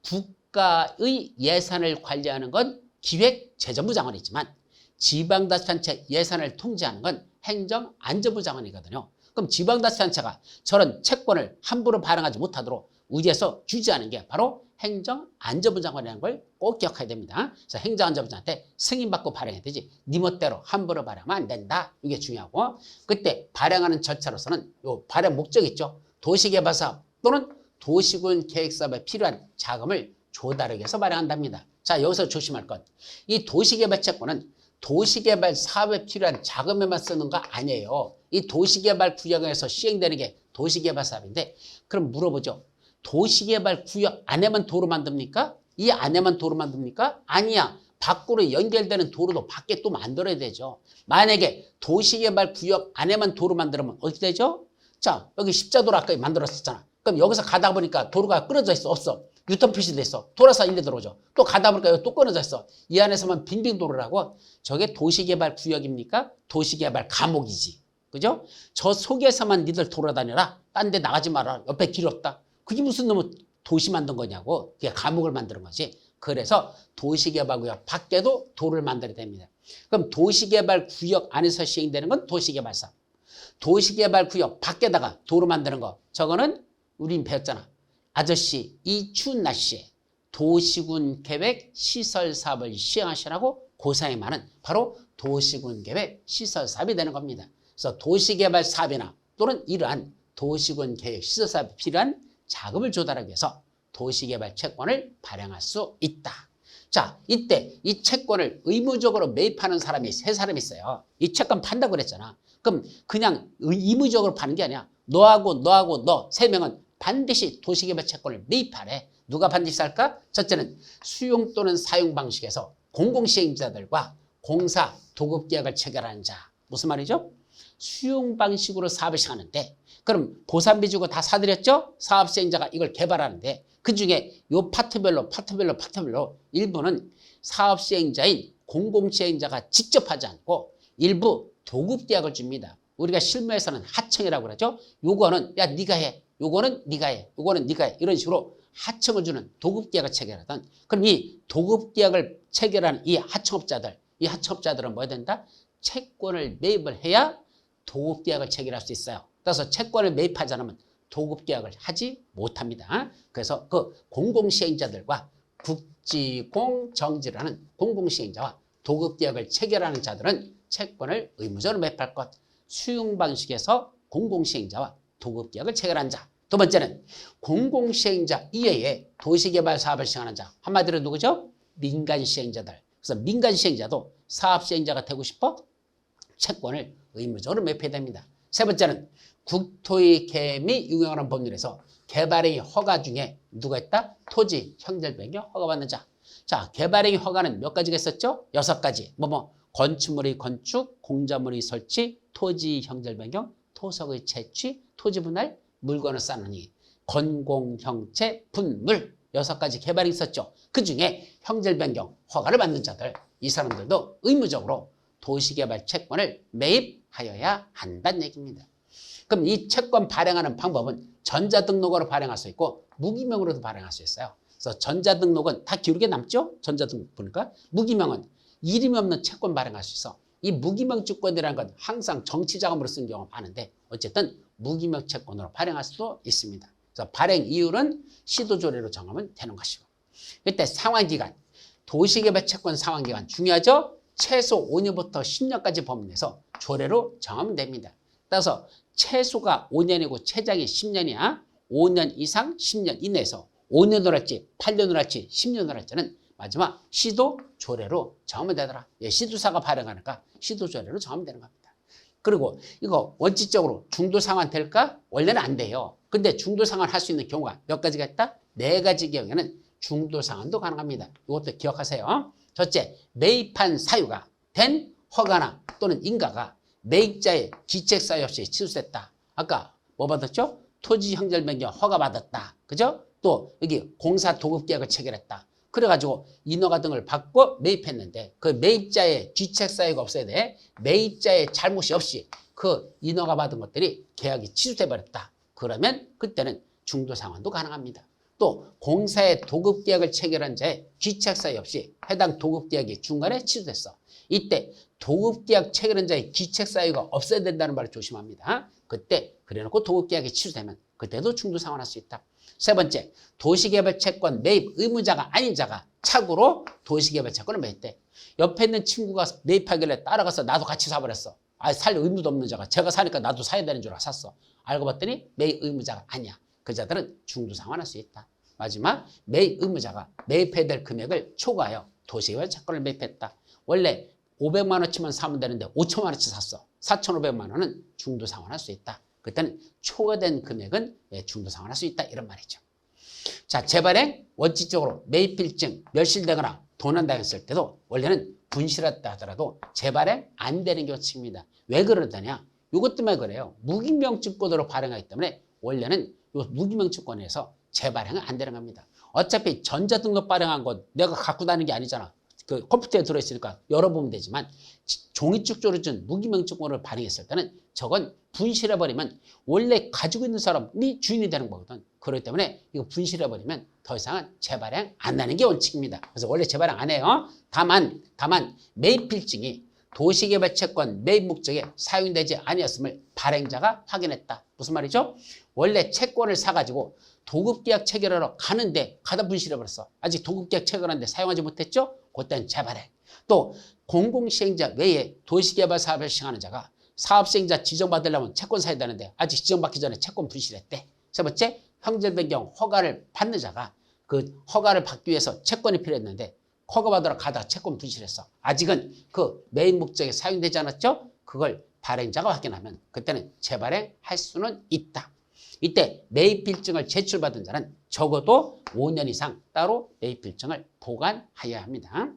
국가의 예산을 관리하는 건 기획재정부 장관이지만 지방자치단체 예산을 통제하는 건 행정안전부 장관이거든요. 그럼 지방자치단체가 저런 채권을 함부로 발행하지 못하도록 위에서 주재하는 게 바로 행정안전부 장관이라는 걸 꼭 기억해야 됩니다. 그래서 행정안전부장한테 승인받고 발행해야 되지 네 멋대로 함부로 발행하면 안 된다. 이게 중요하고 그때 발행하는 절차로서는 요 발행 목적 있죠. 도시개발사업 또는 도시군 계획사업에 필요한 자금을 조달하기 위해서 발행한답니다. 자, 여기서 조심할 것. 이 도시개발 채권은 도시개발 사업에 필요한 자금에만 쓰는 거 아니에요. 이 도시개발 구역에서 시행되는 게 도시개발 사업인데 그럼 물어보죠. 도시개발 구역 안에만 도로 만듭니까? 이 안에만 도로 만듭니까? 아니야. 밖으로 연결되는 도로도 밖에 또 만들어야 되죠. 만약에 도시개발 구역 안에만 도로 만들면 어떻게 되죠? 자, 여기 십자도로 아까 만들었었잖아. 그럼 여기서 가다 보니까 도로가 끊어져 있어? 없어? 유턴 표시돼 있어. 돌아서 일로 들어오죠. 또 가다 보니까 여기 또 끊어져 있어. 이 안에서만 빙빙 도로라고. 저게 도시개발 구역입니까? 도시개발 감옥이지. 그죠? 저 속에서만 니들 돌아다녀라. 딴 데 나가지 마라. 옆에 길 없다. 그게 무슨 놈의 도시 만든 거냐고. 그게 감옥을 만드는 거지. 그래서 도시개발구역 밖에도 도를 만들어야 됩니다. 그럼 도시개발구역 안에서 시행되는 건 도시개발사업. 도시개발구역 밖에다가 도로 만드는 거. 저거는 우린 배웠잖아. 아저씨 이 추운 날씨에 도시군 계획 시설 사업을 시행하시라고 고사에 많은 바로 도시군 계획 시설 사업이 되는 겁니다. 그래서 도시개발 사업이나 또는 이러한 도시군 계획 시설 사업에 필요한 자금을 조달하기 위해서 도시개발 채권을 발행할 수 있다. 자, 이때 이 채권을 의무적으로 매입하는 사람이 세 사람이 있어요. 이 채권 판다고 그랬잖아. 그럼 그냥 의무적으로 파는 게 아니야. 너하고 너 세 명은 반드시 도시개발 채권을 매입하래. 누가 반드시 할까? 첫째는 수용 또는 사용 방식에서 공공시행자들과 공사 도급계약을 체결하는 자. 무슨 말이죠? 수용 방식으로 사업을 시행하는데 그럼 고산비 주고 다 사들였죠? 사업시행자가 이걸 개발하는데 그중에 요 파트별로 일부는 사업시행자인 공공시행자가 직접 하지 않고 일부 도급계약을 줍니다. 우리가 실무에서는 하청이라고 그러죠. 요거는 야 네가 해. 요거는 네가 해. 요거는 네가 해. 이런 식으로 하청을 주는 도급계약을 체결하던 그럼 이 도급계약을 체결하는 이 하청업자들은 뭐 해야 된다? 채권을 매입을 해야 도급계약을 체결할 수 있어요. 따라서 채권을 매입하지 않으면 도급계약을 하지 못합니다. 그래서 그 공공시행자들과 국지공정지라는 공공시행자와 도급계약을 체결하는 자들은 채권을 의무적으로 매입할 것. 수용 방식에서 공공시행자와 도급계약을 체결한 자. 두 번째는 공공시행자 이외에 도시개발 사업을 시행하는 자. 한마디로 누구죠? 민간시행자들. 그래서 민간시행자도 사업시행자가 되고 싶어? 채권을 의무적으로 매입해야 됩니다. 세 번째는 국토의 계획이 유형하는 법률에서 개발행위 허가 중에 누가 있다? 토지, 형질 변경 허가받는 자. 자, 개발행위 허가는 몇 가지가 있었죠? 6가지. 건축물의 건축, 공작물의 설치, 토지 형질 변경, 토석의 채취, 토지 분할, 물건을 쌓느니, 건공형체, 분물 6가지 개발이 있었죠. 그중에 형질 변경 허가를 받는 자들, 이 사람들도 의무적으로 도시개발 채권을 매입하여야 한다는 얘기입니다. 그럼 이 채권 발행하는 방법은 전자등록으로 발행할 수 있고 무기명으로도 발행할 수 있어요. 그래서 전자등록은 다 기울게 남죠? 전자등록 보니까. 무기명은 이름이 없는 채권 발행할 수 있어. 이 무기명 주권이라는 건 항상 정치자금으로 쓰는 경우가 많은데 어쨌든 무기명 채권으로 발행할 수도 있습니다. 그래서 발행 이율은 시도조례로 정하면 되는 것이고. 이때 상환기간, 도시개발 채권 상환기간 중요하죠? 최소 5년부터 10년까지 범위내서 조례로 정하면 됩니다. 따라서 최소가 5년이고 최장이 10년이야. 5년 이상 10년 이내에서 5년으로 할지 8년으로 할지 10년으로 할지는 마지막 시도 조례로 정하면 되더라. 예, 시도사가 발행하니까 시도 조례로 정하면 되는 겁니다. 그리고 이거 원칙적으로 중도 상환 될까? 원래는 안 돼요. 근데 중도 상환 할 수 있는 경우가 몇 가지가 있다? 4가지 경우에는 중도 상환도 가능합니다. 이것도 기억하세요. 첫째, 매입한 사유가 된 허가나 또는 인가가 매입자의 기책 사유 없이 취소됐다. 아까 뭐 받았죠? 토지 형절 변경 허가 받았다. 그죠? 또 여기 공사 도급 계약을 체결했다. 그래가지고 인허가 등을 받고 매입했는데 그 매입자의 귀책 사유가 없어야 돼. 매입자의 잘못이 없이 그 인허가 받은 것들이 계약이 취소돼 버렸다. 그러면 그때는 중도 상환도 가능합니다. 또 공사의 도급 계약을 체결한 자의 귀책 사유 없이 해당 도급 계약이 중간에 취소됐어. 이때 도급 계약 체결한 자의 귀책 사유가 없어야 된다는 말을 조심합니다. 그때 그래놓고 도급 계약이 취소되면 그때도 중도 상환할 수 있다. 세 번째, 도시개발 채권 매입 의무자가 아닌 자가 착오로 도시개발 채권을 매입돼. 옆에 있는 친구가 매입하길래 따라가서 나도 같이 사버렸어. 살 의무도 없는 자가 제가 사니까 나도 사야 되는 줄 알아 샀어. 알고 봤더니 매입 의무자가 아니야. 그 자들은 중도 상환할 수 있다. 마지막, 매입 의무자가 매입해야 될 금액을 초과하여 도시개발 채권을 매입했다. 원래 500만 원치만 사면 되는데 5천만 원치 샀어. 4,500만 원은 중도 상환할 수 있다. 그때는 초과된 금액은 중도 상환할 수 있다. 이런 말이죠. 자, 재발행 원칙적으로 매입일증 멸실되거나 도난당했을 때도 원래는 분실했다 하더라도 재발행 안 되는 경우입니다. 왜 그러느냐? 이것 때문에 그래요. 무기명증권으로 발행하기 때문에 원래는 이 무기명증권에서 재발행은 안 되는 겁니다. 어차피 전자등록 발행한 건 내가 갖고 다니는 게 아니잖아. 그 컴퓨터에 들어있으니까 열어보면 되지만 종이축조로 준 무기명증권을 발행했을 때는 저건 분실해버리면 원래 가지고 있는 사람이 주인이 되는 거거든. 그렇기 때문에 이거 분실해버리면 더 이상은 재발행 안 나는 게 원칙입니다. 그래서 원래 재발행 안 해요. 다만 매입일증이 도시개발채권 매입 목적에 사용되지 아니었음을 발행자가 확인했다. 무슨 말이죠? 원래 채권을 사가지고 도급계약 체결하러 가는데 가다 분실해버렸어. 아직 도급계약 체결하는데 사용하지 못했죠? 그때는 재발행. 또 공공시행자 외에 도시개발 사업을 시행하는 자가 사업시행자 지정받으려면 채권 사야 되는데 아직 지정받기 전에 채권 분실했대. 세 번째, 형절 변경 허가를 받는 자가 그 허가를 받기 위해서 채권이 필요했는데 허가 받으러 가다가 채권 분실했어. 아직은 그 매입 목적에 사용되지 않았죠? 그걸 발행자가 확인하면 그때는 재발행할 수는 있다. 이때 매입일증을 제출받은 자는 적어도 5년 이상 따로 매입일증을 보관해야 합니다.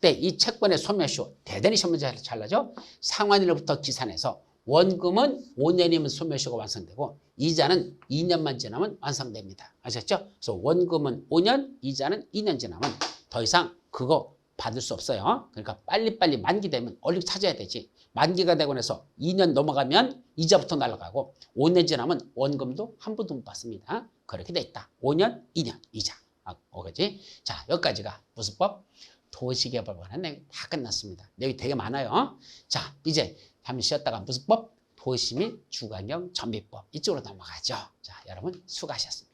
때 이 채권의 소멸시효 대단히 시험문제 잘 나죠? 상환일로부터 기산해서 원금은 5년이면 소멸시효가 완성되고 이자는 2년만 지나면 완성됩니다. 아셨죠? 그래서 원금은 5년, 이자는 2년 지나면 더 이상 그거 받을 수 없어요. 그러니까 빨리빨리 만기되면 얼른 찾아야 되지. 만기가 되고 나서 2년 넘어가면 이자부터 날아가고 5년 지나면 원금도 한 푼도 못 받습니다. 그렇게 돼 있다. 5년, 2년, 이자. 그지? 자, 여기까지가 무슨 법? 도시개발 관한 내용 다 끝났습니다. 내용이 되게 많아요. 자, 이제 잠시 쉬었다가 무슨 법? 도시 및 주거환경 정비법 이쪽으로 넘어가죠. 자, 여러분 수고하셨습니다.